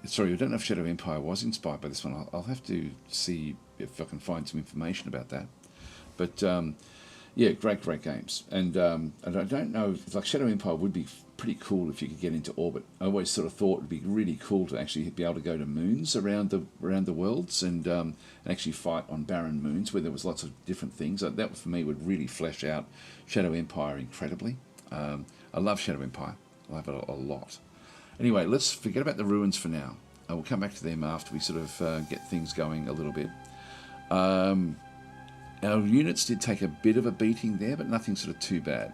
sorry, I don't know if Shadow Empire was inspired by this one. I'll have to see if I can find some information about that. But yeah, great games. And I don't know, like Shadow Empire would be pretty cool if you could get into orbit. I always sort of thought it would be really cool to actually be able to go to moons around the worlds and actually fight on barren moons where there was lots of different things. That for me would really flesh out Shadow Empire incredibly. I love Shadow Empire. I love it a lot. Anyway, let's forget about the ruins for now. We'll come back to them after we sort of get things going a little bit. Our units did take a bit of a beating there, but nothing sort of too bad.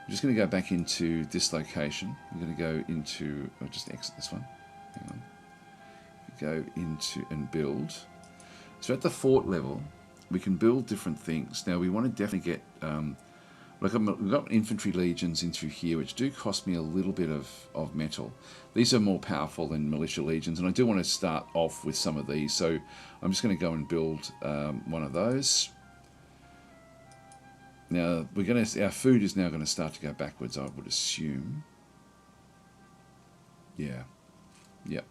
I'm just going to go back into this location. I'm going to go into... I'll just exit this one. Hang on. Go into and build. So at the fort level, we can build different things. Now, we want to definitely get... we've got infantry legions in through here, which do cost me a little bit of metal. These are more powerful than militia legions, and I do want to start off with some of these. So I'm just going to go and build one of those. Now our food is now going to start to go backwards, I would assume. Yeah. Yep.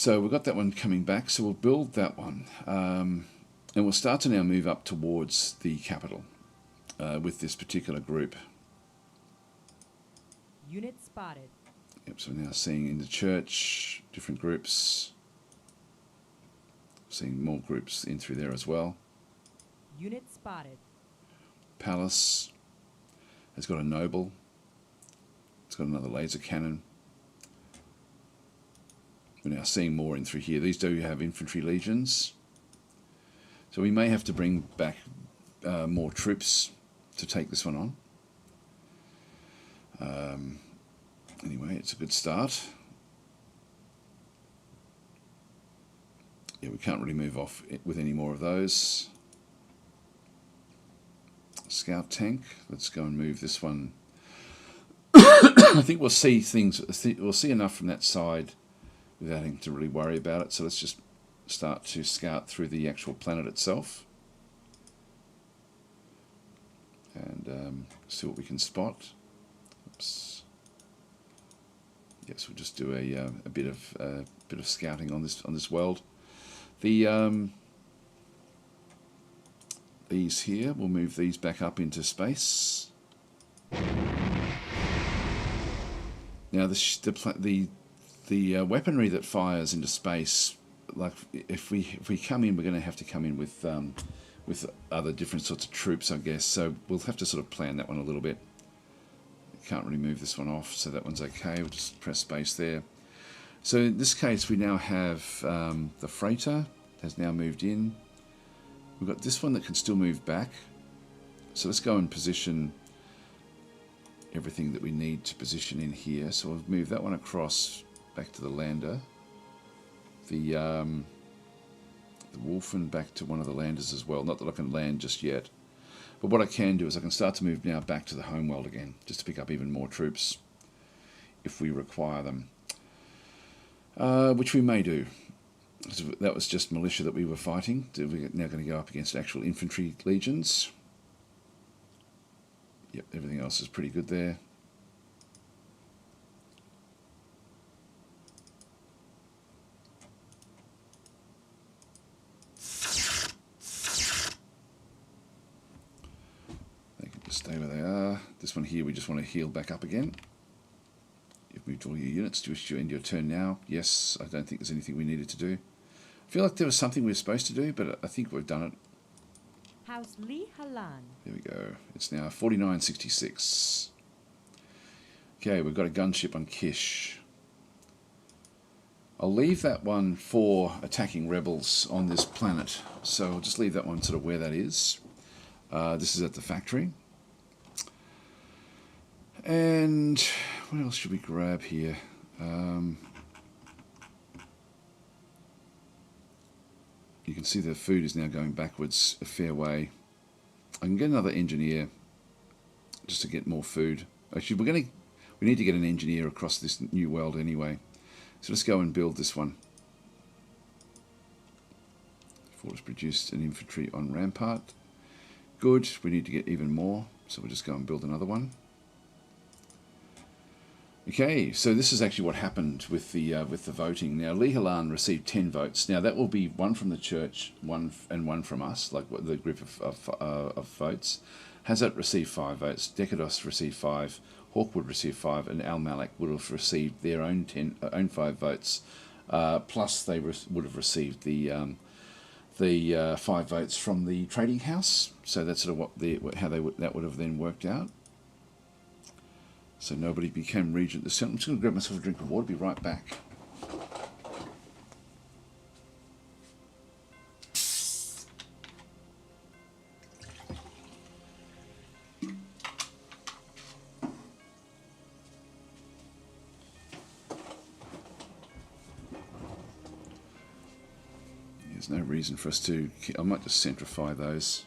So we've got that one coming back, so we'll build that one. And we'll start to now move up towards the capital with this particular group. Unit spotted. Yep, so we're now seeing in the church, different groups. Seeing more groups in through there as well. Unit spotted. Palace has got a noble. It's got another laser cannon. We're now seeing more in through here. These do have infantry legions. So we may have to bring back more troops to take this one on. Anyway, it's a good start. Yeah, we can't really move off with any more of those. Scout tank. Let's go and move this one. I think we'll see things. We'll see enough from that side without having to really worry about it. So let's just start to scout through the actual planet itself and see what we can spot. Oops. Yes, we'll just do a bit of scouting on this world. The these here, we'll move these back up into space. Now the weaponry that fires into space, like if we come in, we're going to have to come in with other different sorts of troops, I guess. So we'll have to sort of plan that one a little bit. Can't really move this one off, so that one's okay. We'll just press space there. So in this case, we now have the freighter has now moved in. We've got this one that can still move back. So let's go and position everything that we need to position in here. So we'll move that one across back to the lander. The Wolfen back to one of the landers as well. Not that I can land just yet. But what I can do is I can start to move now back to the homeworld again, just to pick up even more troops if we require them. Which we may do. That was just militia that we were fighting. We're now going to go up against actual infantry legions. Yep, everything else is pretty good there. They can just stay where they are. This one here we just want to heal back up again. You've moved all your units. Do you wish to end your turn now? Yes, I don't think there's anything we needed to do. I feel like there was something we were supposed to do, but I think we've done it. House Li Halan. There we go. It's now 49.66. Okay, we've got a gunship on Kish. I'll leave that one for attacking rebels on this planet. So I'll just leave that one sort of where that is. This is at the factory. And what else should we grab here? You can see the food is now going backwards a fair way. I can get another engineer just to get more food. Actually, we need to get an engineer across this new world anyway. So let's go and build this one. Fort has produced an infantry on Rampart. Good. We need to get even more, so we'll just go and build another one. Okay, so this is actually what happened with the voting. Now, Li Halan received 10 votes. Now, that will be one from the church, one from us, like the group of votes. Hazat received 5 votes. Decados received 5. Hawkwood received 5, and Al Malik would have received their own 5 votes. Plus, they would have received the 5 votes from the trading house. So that's sort of that would have then worked out. So nobody became regent. I'm just going to grab myself a drink of water. Be right back. There's no reason for us to... I might just centrify those.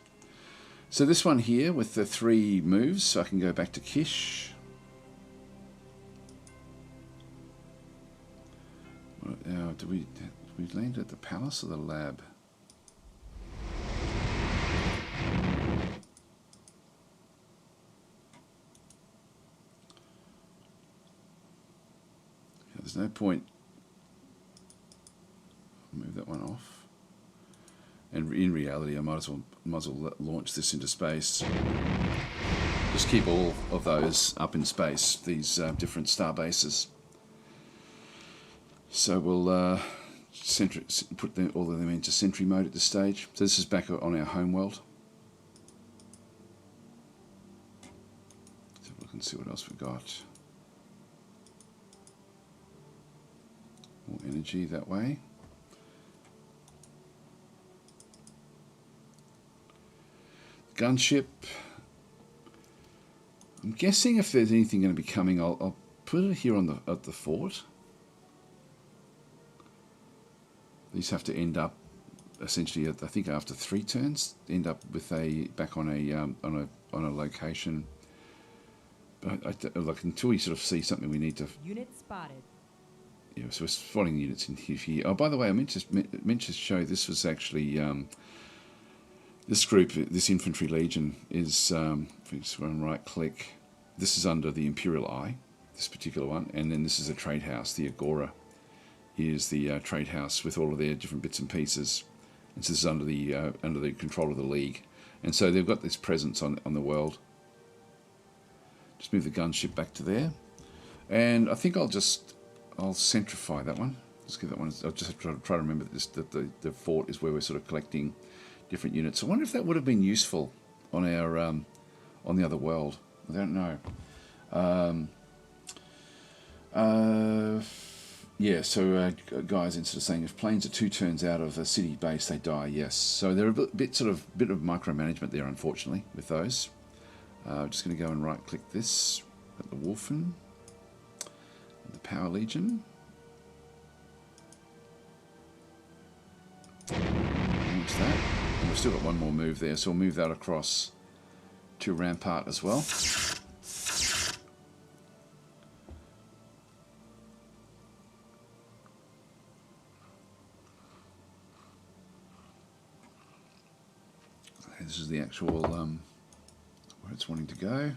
So this one here with the 3 moves, so I can go back to Kish. Now, do we land at the palace or the lab? There's no point And in reality, I might as well launch this into space. Just keep all of those up in space, these different star bases. So we'll put all of them into sentry mode at this stage. So this is back on our home world. So we can see what else we've got. More energy that way. Gunship. I'm guessing if there's anything going to be coming, I'll put it here on at the fort. These have to end up essentially, I think after 3 turns, end up with back on a location. But like until we sort of see something, we need to. Unit spotted. Yeah, so we're spotting units in here. Oh, by the way, I meant to show this was actually this group, this infantry legion is. If we just run right click, this is under the Imperial Eye, this particular one, and then this is a trade house, the Agora. Is the trade house with all of their different bits and pieces, and so this is under the control of the League, and so they've got this presence on the world. Just move the gunship back to there, and I think I'll centrify that one. Let's give that one. I'll just try to remember that the fort is where we're sort of collecting different units. I wonder if that would have been useful on our on the other world. I don't know. Yeah, so guys, instead of saying if planes are 2 turns out of a city base, they die. Yes, so they're a bit of micromanagement there, unfortunately, with those. Just going to go and right click this at the Wolfen, the Power Legion. Launch that. And we've still got one more move there, so we'll move that across to Rampart as well. This is the actual where it's wanting to go.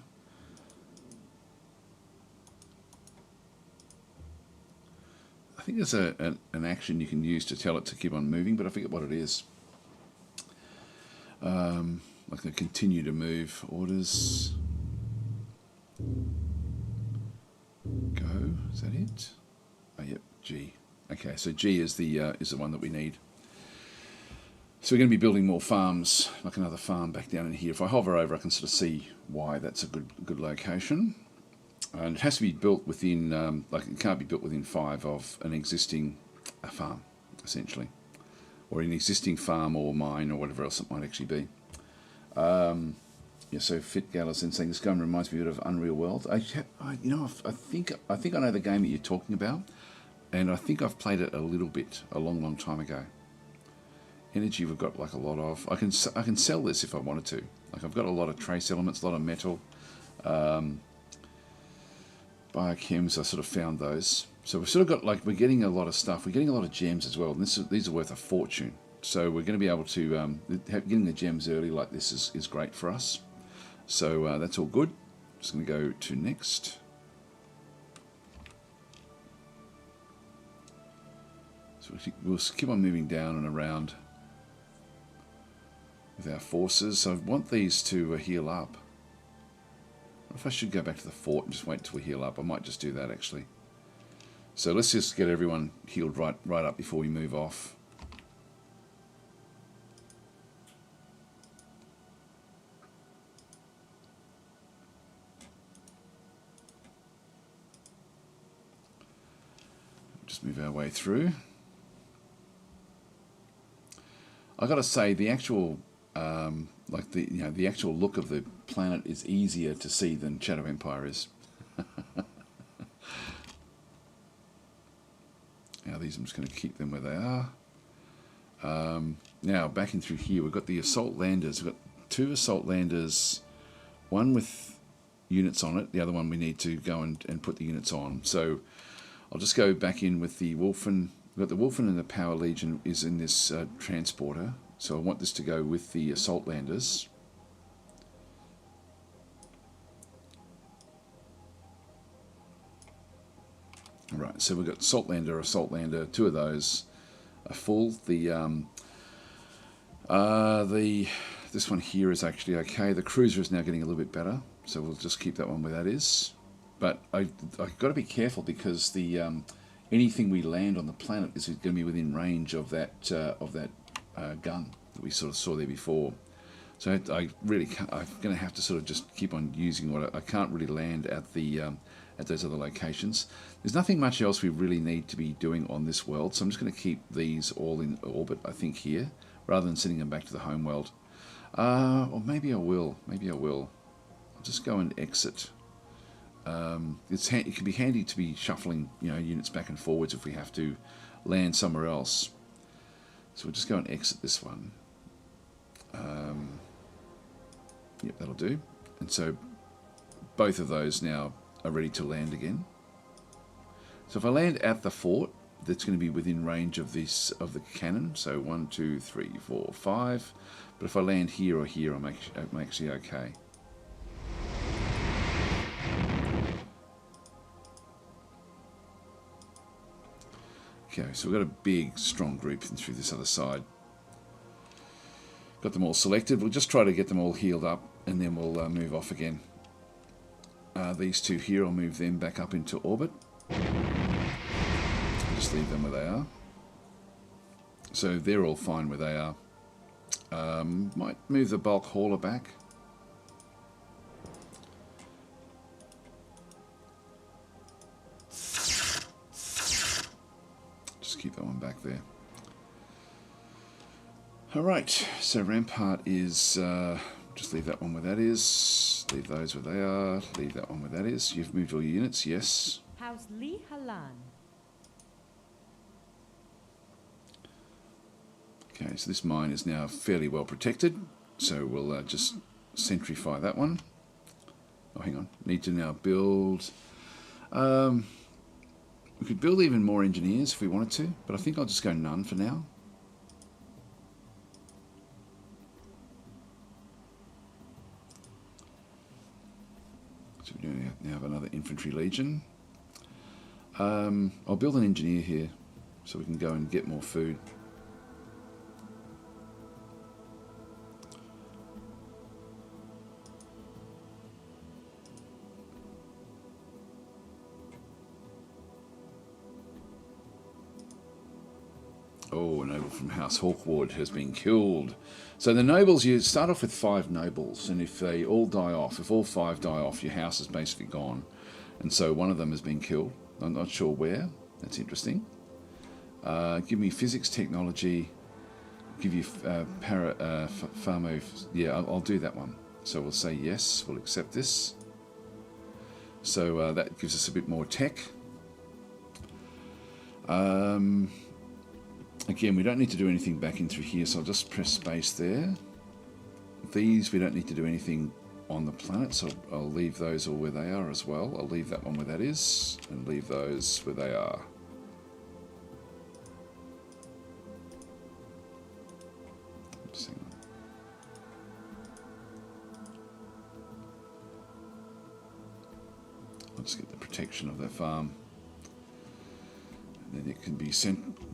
I think there's an action you can use to tell it to keep on moving, but I forget what it is. Like a continue to move orders. Go. Is that it? Oh, yep. G. Okay, so G is the one that we need. So we're going to be building more farms, like another farm back down in here. If I hover over, I can sort of see why that's a good location. And it has to be built within, like it can't be built within 5 of an existing farm, essentially. Or an existing farm or mine or whatever else it might actually be. Yeah, so Fit Gallows then saying this game reminds me a bit of Unreal World. I think I know the game that you're talking about, and I think I've played it a little bit a long time ago. Energy we've got like a lot of. I can sell this if I wanted to. Like I've got a lot of trace elements, a lot of metal. Biochems, I sort of found those. So we've sort of got like we're getting a lot of stuff. We're getting a lot of gems as well. And these are worth a fortune. So we're going to be able to getting the gems early like this is great for us. So that's all good. Just going to go to next. So we'll keep on moving down and around with our forces. So I want these to heal up. What if I should go back to the fort and just wait till we heal up? I might just do that actually. So let's just get everyone healed right up before we move off. Just move our way through. I got to say the actual like the actual look of the planet is easier to see than Shadow Empire is. Now these I'm just going to keep them where they are. Now back in through here we've got the assault landers. We've got 2 assault landers, one with units on it, the other one we need to go and put the units on. So I'll just go back in with the Wolfen. We've got the Wolfen and the Power Legion is in this transporter. So I want this to go with the assault landers. Right, so we've got assault lander, 2 of those are full. The This one here is actually okay. The cruiser is now getting a little bit better, so we'll just keep that one where that is. But I've got to be careful because the anything we land on the planet is going to be within range of that gun that we sort of saw there before. So I really can't, I'm going to have to sort of just keep on using what I can't really land at the at those other locations. There's nothing much else we really need to be doing on this world, so I'm just going to keep these all in orbit, I think, here, rather than sending them back to the home world. Or maybe I will. Maybe I will. I'll just go and exit. It can be handy to be shuffling, units back and forwards if we have to land somewhere else. So we'll just go and exit this one. Yep, that'll do. And so both of those now are ready to land again. So if I land at the fort, that's going to be within range of the cannon. So 1, 2, 3, 4, 5. But if I land here or here, I'm actually okay. Okay, so we've got a big, strong group through this other side. Got them all selected. We'll just try to get them all healed up, and then we'll move off again. These two here, I'll move them back up into orbit. Just leave them where they are. So they're all fine where they are. Might move the bulk hauler back. Just keep that one back there. Alright, so Rampart is, just leave that one where that is, leave those where they are, leave that one where that is. You've moved all your units, yes. House Li Halan. Okay, so this mine is now fairly well protected, so we'll just centrify that one. Oh, hang on, need to now build, we could build even more engineers if we wanted to, but I think I'll just go none for now. So we now have another infantry legion. I'll build an engineer here so we can go and get more food. Oh, a noble from House Hawkwood has been killed. So the nobles, you start off with 5 nobles, and if they all die off, if all 5 die off, your house is basically gone. And so one of them has been killed. I'm not sure where. That's interesting. Give me physics, technology. Give you pharmo. Yeah, I'll do that one. So we'll say yes. We'll accept this. So that gives us a bit more tech. Again, we don't need to do anything back in through here, so I'll just press space there. These, we don't need to do anything on the planet, so I'll leave those all where they are as well. I'll leave that one where that is, and leave those where they are. Oops, hang on. I'll just get the protection of that farm. Then it can be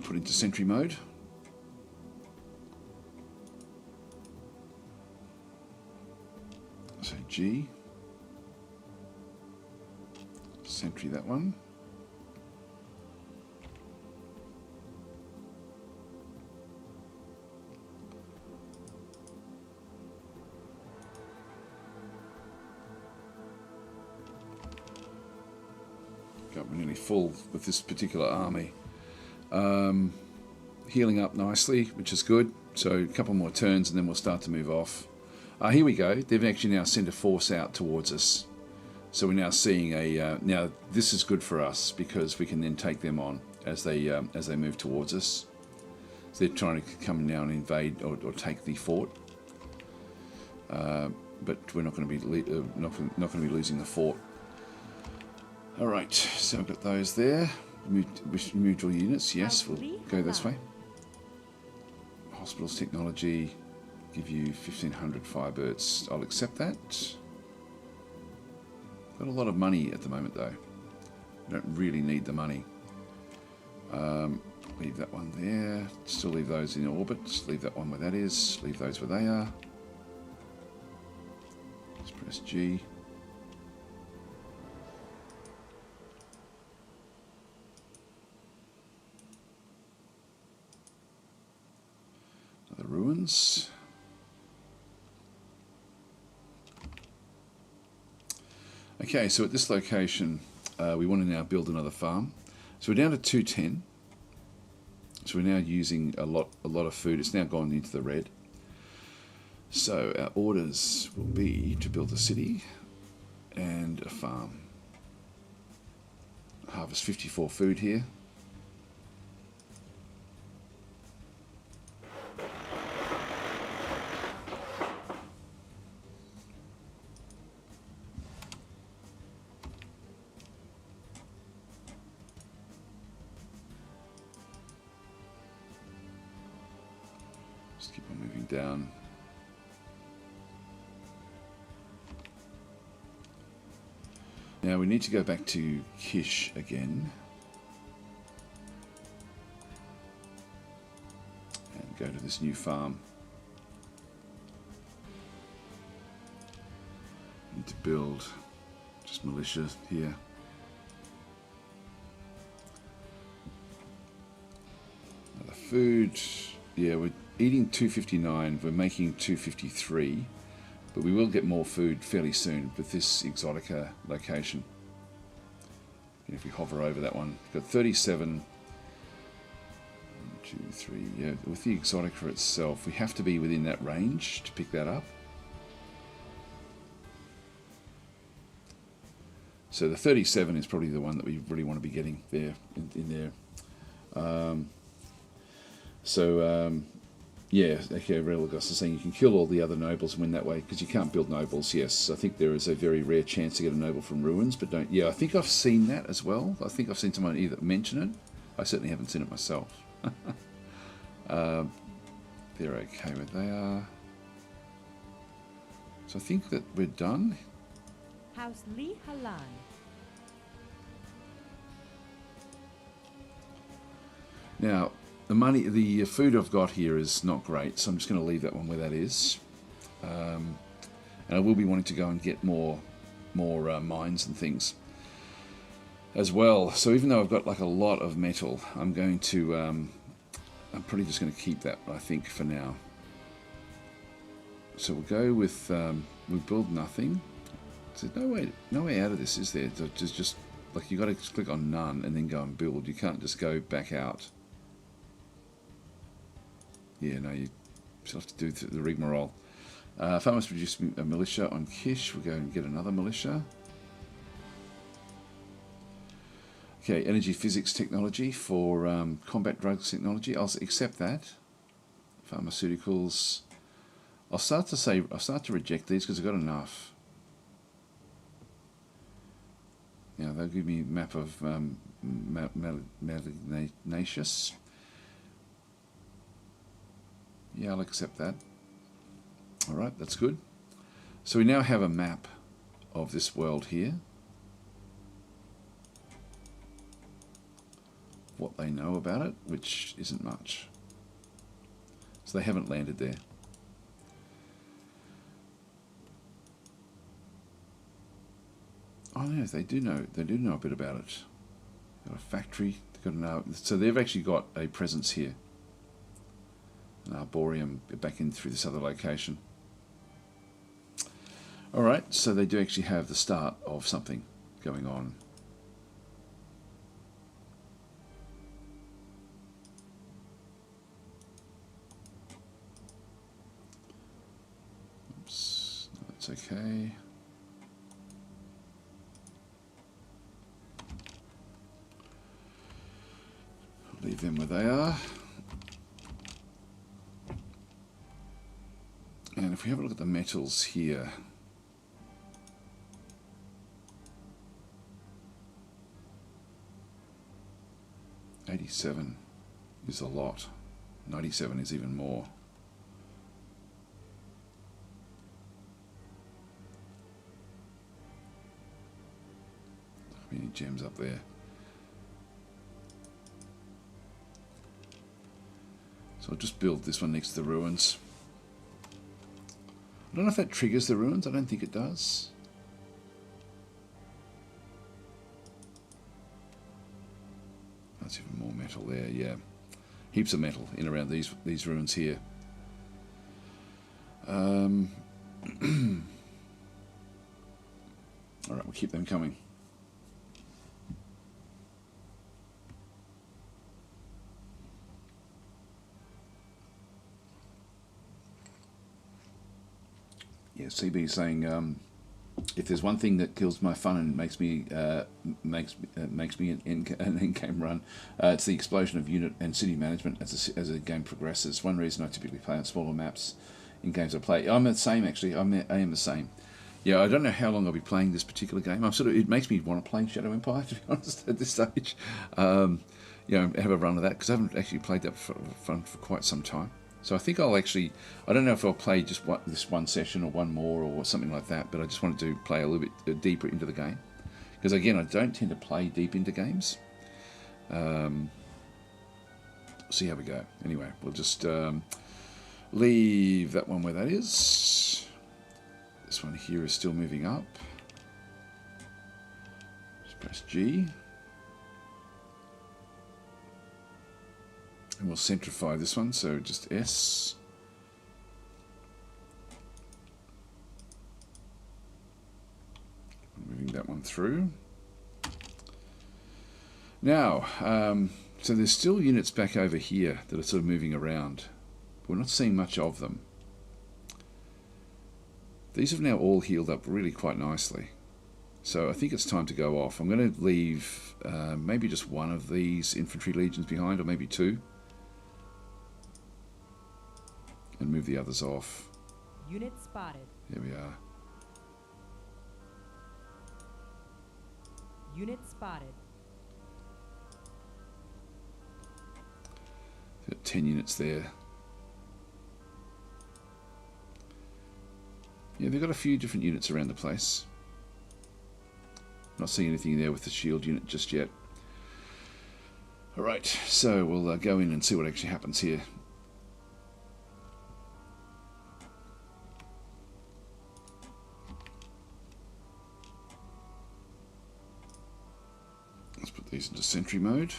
put into sentry mode. So G. Sentry that one. We're nearly full with this particular army. Healing up nicely, which is good. So a couple more turns and then we'll start to move off. Here we go. They've actually now sent a force out towards us. So we're now seeing a... now this is good for us because we can then take them on as they move towards us. So they're trying to come now and invade or take the fort. But we're not going to be not going to be losing the fort. All right, so I've got those there. Moved all units. Yes, we'll go this way. Hospitals technology, give you 1,500 Firebirds. I'll accept that. Got a lot of money at the moment though. I don't really need the money. Leave that one there. Still leave those in orbit. Just leave that one where that is. Leave those where they are. Let's press G. Another ruins. Okay, so at this location, we want to now build another farm. So we're down to 210. So we're now using a lot of food. It's now gone into the red. So our orders will be to build a city and a farm. Harvest 54 food here. Just keep on moving down. Now we need to go back to Kish again. And go to this new farm. Need to build just militia here. Another food. Yeah, we're eating 259, we're making 253, but we will get more food fairly soon with this Exotica location. And if we hover over that one, we've got 37, 1, 2, 3, yeah, with the Exotica itself, we have to be within that range to pick that up. So the 37 is probably the one that we really want to be getting there, in there. Yeah, okay, Religos is saying you can kill all the other nobles and win that way, because you can't build nobles, yes. I think there is a very rare chance to get a noble from ruins, but don't... Yeah, I think I've seen that as well. I think I've seen someone either mention it. I certainly haven't seen it myself. They're okay where they are. So I think that we're done. House Li Halan. Now, the food I've got here is not great, so I'm just going to leave that one where that is. And I will be wanting to go and get more mines and things as well. So even though I've got like a lot of metal, I'm going to, I'm probably just going to keep that, I think, for now. So we'll go with, we build nothing. So no way out of this, is there? Just like you got to click on none and then go and build. You can't just go back out. Yeah, no, you still have to do the rigmarole. Farmers produce a militia on Kish. We'll go and get another militia. Okay, energy physics technology for combat drugs technology. I'll accept that. Pharmaceuticals. I'll start to reject these because I've got enough. Yeah, they'll give me a map of Malagnacious. Yeah, I'll accept that. Alright, that's good. So we now have a map of this world here. What they know about it, which isn't much. So they haven't landed there. Oh no, they do know a bit about it. They've got a factory, they've got so they've actually got a presence here. An arboreum back in through this other location. Alright, so they do actually have the start of something going on. Oops, no, that's okay. Leave them where they are. And if we have a look at the metals here, $87 is a lot. 97 is even more. How many gems up there? So I'll just build this one next to the ruins. I don't know if that triggers the ruins. I don't think it does. That's even more metal there, yeah. Heaps of metal in around these ruins here. Alright, we'll keep them coming. Yeah, CB saying if there's one thing that kills my fun and makes me an in-game run, it's the explosion of unit and city management as a game progresses. One reason I typically play on smaller maps in games I play. I'm the same actually. I am the same. Yeah, I don't know how long I'll be playing this particular game. It makes me want to play Shadow Empire, to be honest, at this stage. You know, have a run of that because I haven't actually played that for quite some time. So I think I don't know if I'll play just this one session or one more or something like that, but I just wanted to play a little bit deeper into the game. Because again, I don't tend to play deep into games. See how we go. Anyway, we'll just leave that one where that is. This one here is still moving up. Just press G. And we'll centrify this one, so just S. Moving that one through. Now, so there's still units back over here that are sort of moving around. But we're not seeing much of them. These have now all healed up really quite nicely. So I think it's time to go off. I'm going to leave maybe just one of these infantry legions behind, or maybe two. And move the others off. Unit spotted. There we are. Unit spotted. Got 10 units there. Yeah, they've got a few different units around the place. Not seeing anything there with the shield unit just yet. Alright, so we'll go in and see what actually happens here. Let's put these into sentry mode.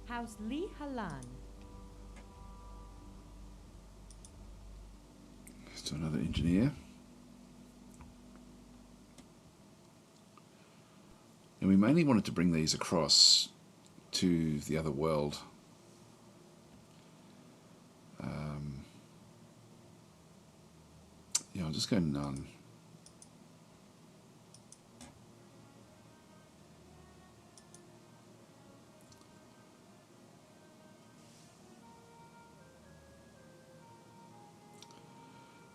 House Li Halan. Let's do another engineer. And we mainly wanted to bring these across to the other world. Yeah, I'll just go none.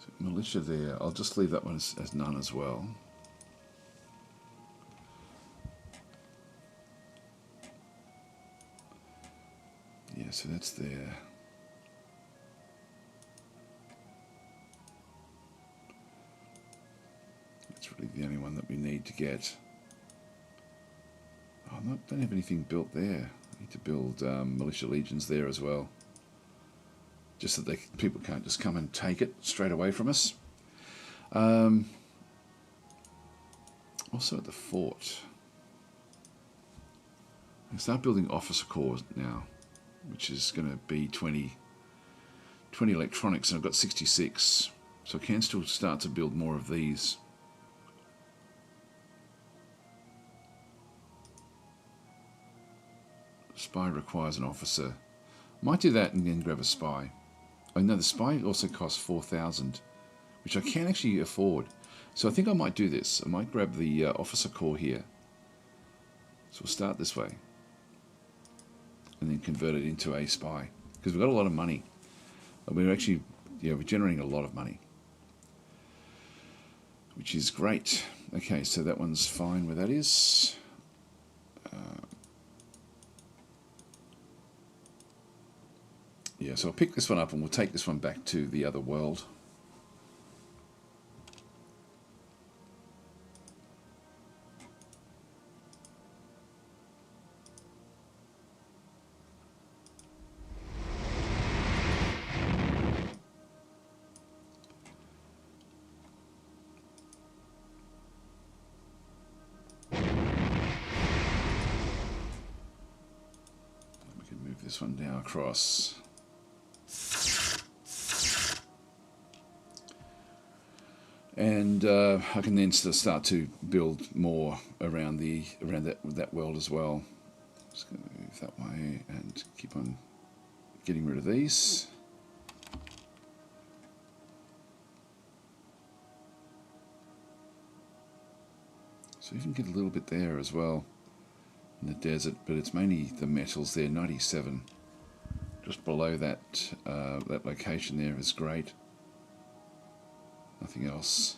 So militia there, I'll just leave that one as none as well. Yeah, so that's there. That's really the only one that we need to get. Oh, don't have anything built there. I need to build militia legions there as well. Just so that people can't just come and take it straight away from us. Also at the fort. I start building officer corps now, which is going to be 20 electronics, and I've got 66. So I can still start to build more of these. Spy requires an officer. Might do that and then grab a spy. Oh no, the spy also costs 4,000, which I can actually afford. So I think I might do this. I might grab the officer corps here. So we'll start this way. And then convert it into a spy. Because we've got a lot of money. We're actually, yeah, we're generating a lot of money. Which is great. Okay, so that one's fine where that is. Yeah, so I'll pick this one up and we'll take this one back to the other world. this one now across. And I can then start to build more around that world as well. Just going to move that way and keep on getting rid of these. So you can get a little bit there as well in the desert, but it's mainly the metals there. 97, just below that that location there is great. Nothing else.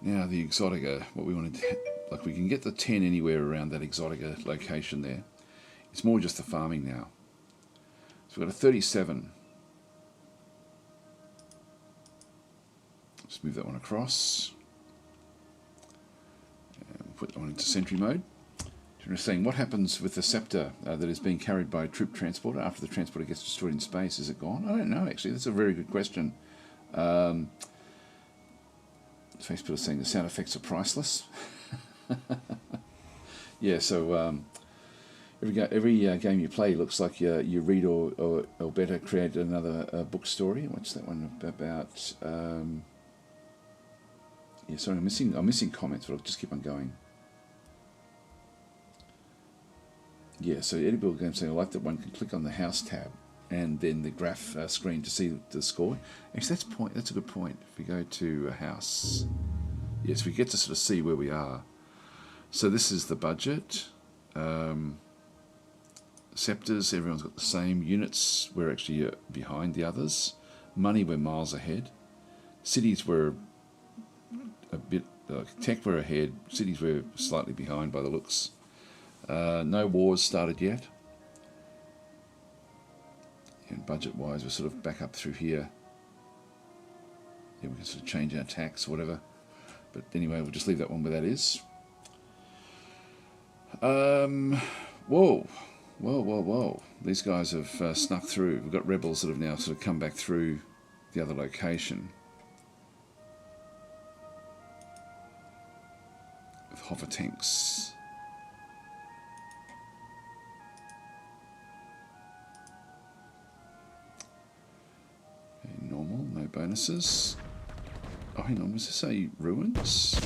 Now the Exotica, what we want to, like we can get the 10 anywhere around that Exotica location there. It's more just the farming now. So we've got a 37. Just move that one across. And we'll put that one into sentry mode. We're saying, what happens with the scepter that is being carried by a troop transporter after the transporter gets destroyed in space? Is it gone? I don't know, actually. That's a very good question. Facebook is saying the sound effects are priceless. Yeah, so every game you play looks like you read or better create another book story. What's that one about? Yeah, sorry, I'm missing comments, but I'll just keep on going. Yeah, so Eddie Bill Games saying, I like that one can click on the house tab and then the graph screen to see the score. Actually, that's a good point. If we go to a house, yes, we get to sort of see where we are. So this is the budget. Scepters, everyone's got the same. Units, we're actually behind the others. Money, we're miles ahead. Cities, we're a bit, tech, we're ahead. Cities, we're slightly behind by the looks. No wars started yet. And budget-wise, we're sort of back up through here. Yeah, we can sort of change our tax, whatever. But anyway, we'll just leave that one where that is. Whoa. These guys have snuck through. We've got rebels that have now sort of come back through the other location. With hover tanks. Normal, no bonuses. Oh, hang on, was this a ruins?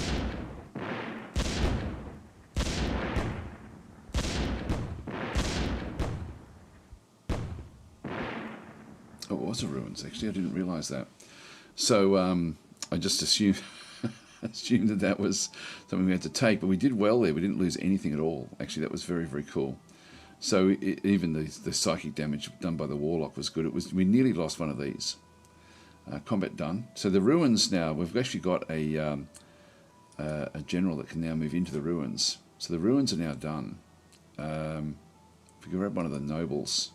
Oh, it was a ruins, actually. I didn't realise that. So I just assumed that was something we had to take, but we did well there. We didn't lose anything at all. Actually, that was very, very cool. So even the psychic damage done by the Warlock was good. We nearly lost one of these. Combat done. So the ruins now, we've actually got a general that can now move into the ruins. So the ruins are now done. If we can grab one of the nobles,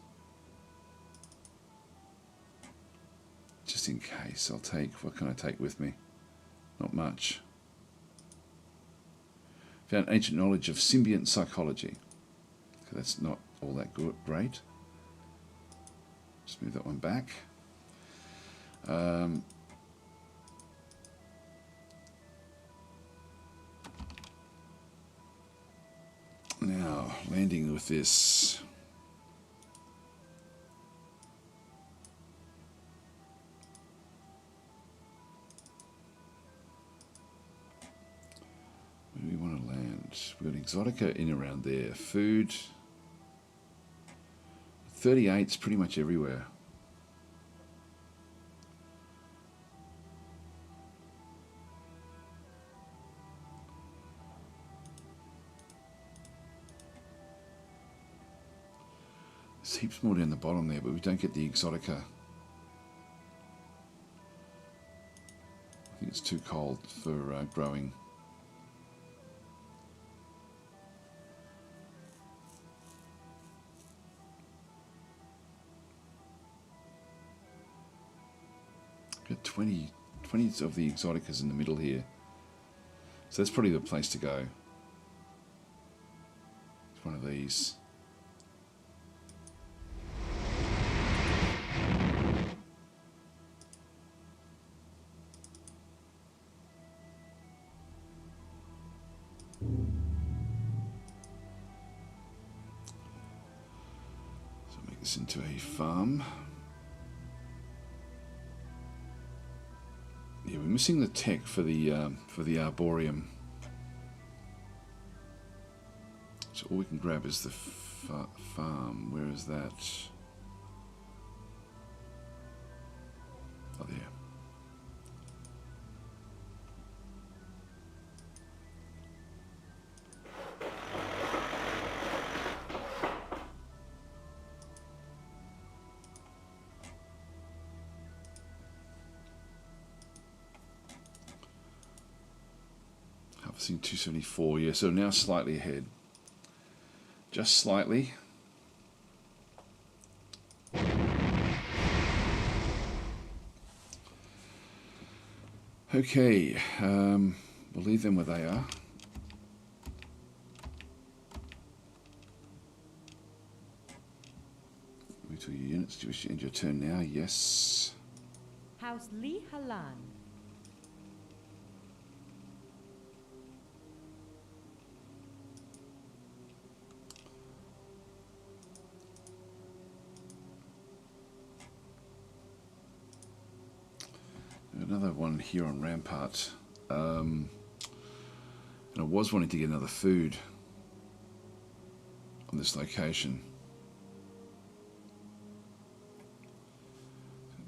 just in case, what can I take with me? Not much. Found ancient knowledge of symbiont psychology. Okay, that's not all that great. Just move that one back. Now, landing with this. Where do we want to land? We've got Exotica in around there. Food. 38's pretty much everywhere. There's heaps more down the bottom there, but we don't get the Exotica. I think it's too cold for growing. Got 20 of the Exoticas in the middle here. So that's probably the place to go. It's one of these. this into a farm. Yeah, we're missing the tech for the arboreum. So all we can grab is the farm. Where is that? Oh, there. Harvesting 274, yeah, so now slightly ahead. Just slightly. Okay, we'll leave them where they are. Move to your units. Do you wish to end your turn now? Yes. House Li Halan. Another one here on Rampart. And I was wanting to get another food on this location.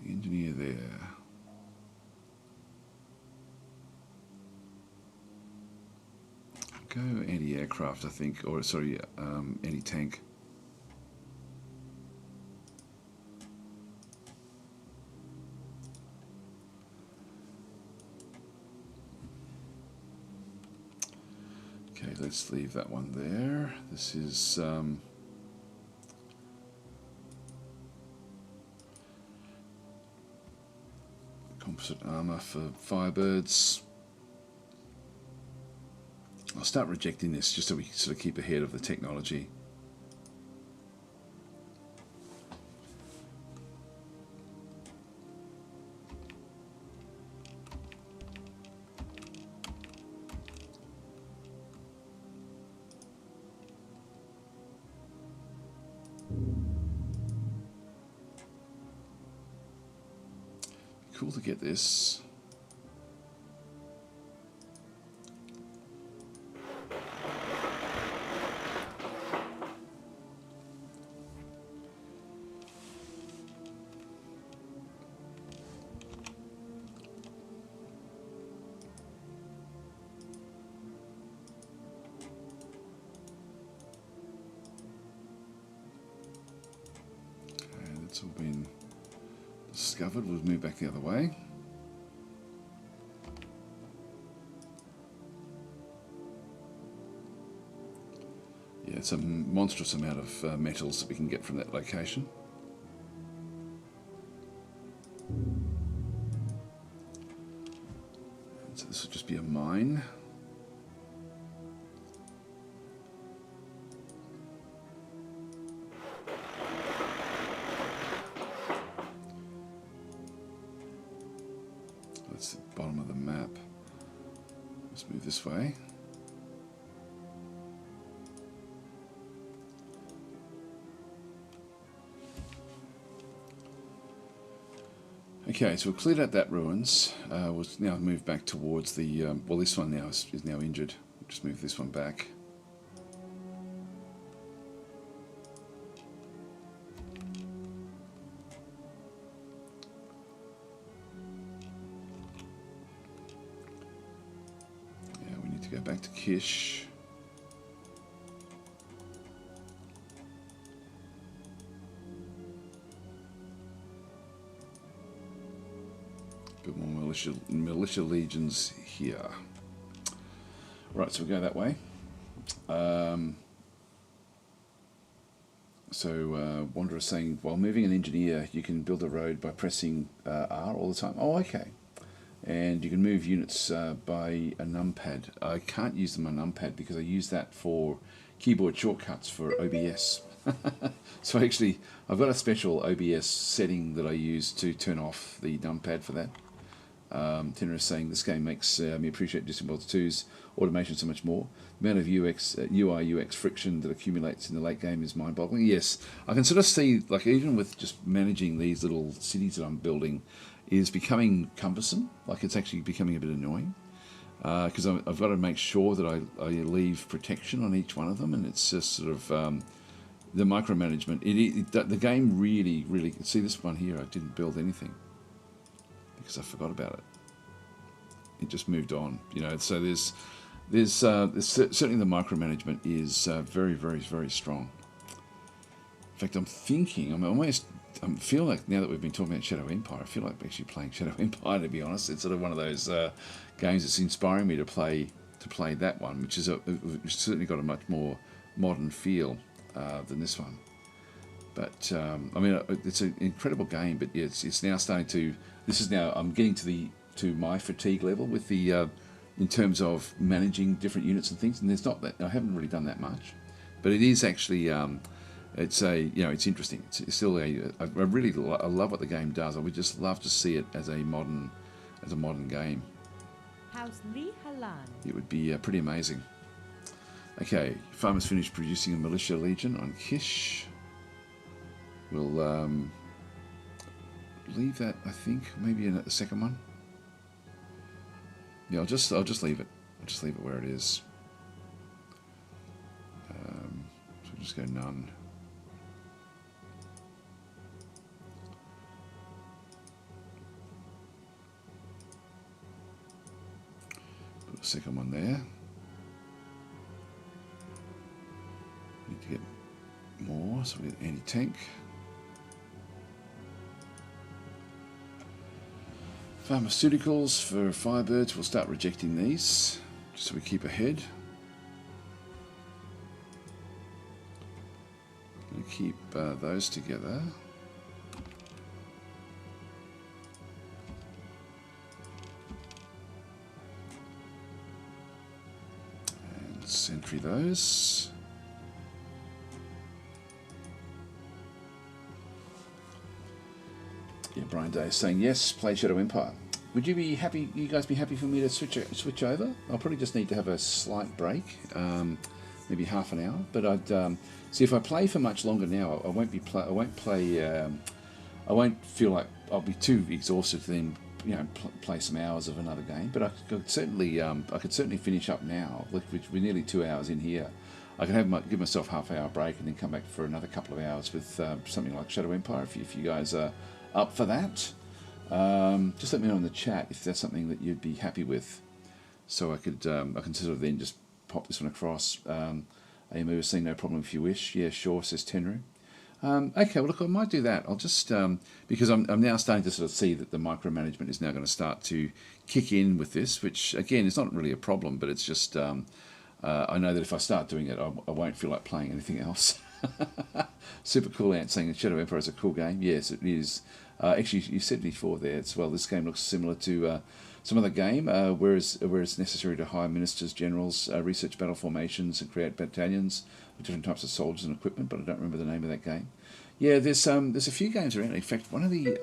The engineer there. Go anti-aircraft, I think, or sorry, anti-tank. Okay, let's leave that one there. This is composite armor for Firebirds. I'll start rejecting this just so we sort of keep ahead of the technology. Cool to get this. Okay, that's all been discovered. We'll move back the other way. Yeah, it's a monstrous amount of metals that we can get from that location. So this will just be a mine. That's the bottom of the map. Let's move this way. Okay, so we've cleared out that ruins. We'll now move back towards the, well, this one now is now injured. We'll just move this one back. Yeah, we need to go back to Kish. Bit more militia legions here. Right, so we'll go that way. Wanderer saying, while moving an engineer, you can build a road by pressing R all the time. Oh, okay. And you can move units by a numpad. I can't use them on numpad because I use that for keyboard shortcuts for OBS. So actually, I've got a special OBS setting that I use to turn off the numpad for that. Tenor is saying this game makes me appreciate Distant Worlds 2's automation so much more. The amount of UI UX friction that accumulates in the late game is mind-boggling. Yes, I can sort of see, like, even with just managing these little cities that I'm building, is becoming cumbersome. Like, it's actually becoming a bit annoying. Because I've got to make sure that I leave protection on each one of them, and it's just sort of the micromanagement. The game really. See this one here, I didn't build anything because I forgot about it. It just moved on, you know. So there's certainly the micromanagement is very strong. In fact, I'm feel like now that we've been talking about Shadow Empire, I feel like actually playing Shadow Empire, to be honest. It's sort of one of those games that's inspiring me to play that one, which is which certainly got a much more modern feel than this one. But I mean, it's an incredible game. But yeah, it's now starting to. I'm getting to my fatigue level with the in terms of managing different units and things. And there's not that I haven't really done that much, but it is actually. It's interesting. It's still I love what the game does. I would just love to see it as a modern game. House Li Halan. It would be pretty amazing. Okay, farmers finished producing a militia legion on Kish. We'll leave that. I think maybe in the second one. Yeah, I'll just leave it. I'll just leave it where it is. So we'll just go none. Second one there. Need to get more, so we get anti-tank. Pharmaceuticals for Firebirds, we'll start rejecting these, just so we keep ahead. We'll keep those together. Sentry those. Yeah, Brian Day is saying yes, play Shadow Empire. Would you be happy? You guys be happy for me to switch over? I'll probably just need to have a slight break, maybe half an hour. But I'd see if I play for much longer now. I won't feel like I'll be too exhausted to then play some hours of another game. But I could certainly finish up now. We're nearly 2 hours in here. I can give myself half-hour break and then come back for another couple of hours with something like Shadow Empire. If you guys are up for that, just let me know in the chat if that's something that you'd be happy with. So I can sort of then just pop this one across. AMU is saying no problem if you wish. Yeah, sure, says Tenru. Okay, well look, I might do that. I'll just because I'm now starting to sort of see that the micromanagement is now going to start to kick in with this, which again is not really a problem, but it's just I know that if I start doing it, I won't feel like playing anything else. Super cool Ant saying that Shadow Empire is a cool game. Yes, it is. Actually, you said before there as well. This game looks similar to some other game, where it's necessary to hire ministers, generals, research battle formations, and create battalions with different types of soldiers and equipment. But I don't remember the name of that game. Yeah, there's a few games around. In fact, one of the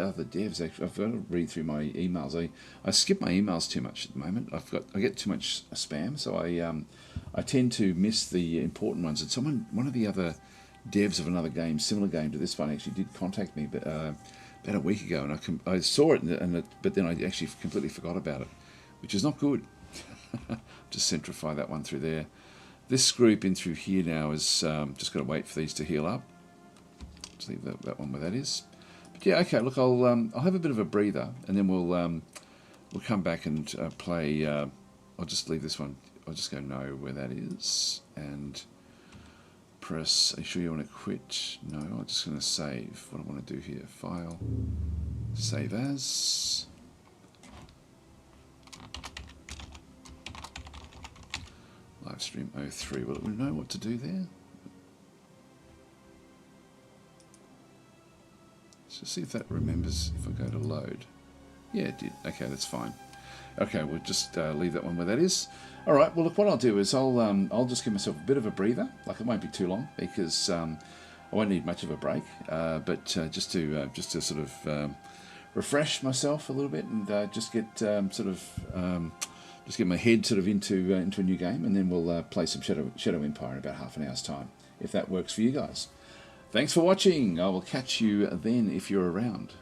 other devs, actually, I've got to read through my emails. I skip my emails too much at the moment. I get too much spam, so I tend to miss the important ones. And one of the other devs of another game, similar game to this one, actually did contact me, but about a week ago, and I saw it, but then I actually completely forgot about it, which is not good. Just centrify that one through there. This group in through here now is just got to wait for these to heal up. Just leave that one where that is. But yeah, okay. Look, I'll have a bit of a breather, and then we'll come back and play. I'll just leave this one. I'll just go no where that is, and press. Are you sure you want to quit? No, I'm just going to save. What I want to do here: File, save as. Livestream 03. Will it know what to do there? So see if that remembers if I go to load. Yeah, it did. Okay, that's fine. Okay, we'll just leave that one where that is. All right. Well, look, what I'll do is I'll just give myself a bit of a breather. Like, it won't be too long because I won't need much of a break. But just to sort of refresh myself a little bit and just get just get my head sort of into a new game, and then we'll play some Shadow Empire in about half an hour's time, if that works for you guys. Thanks for watching. I will catch you then if you're around.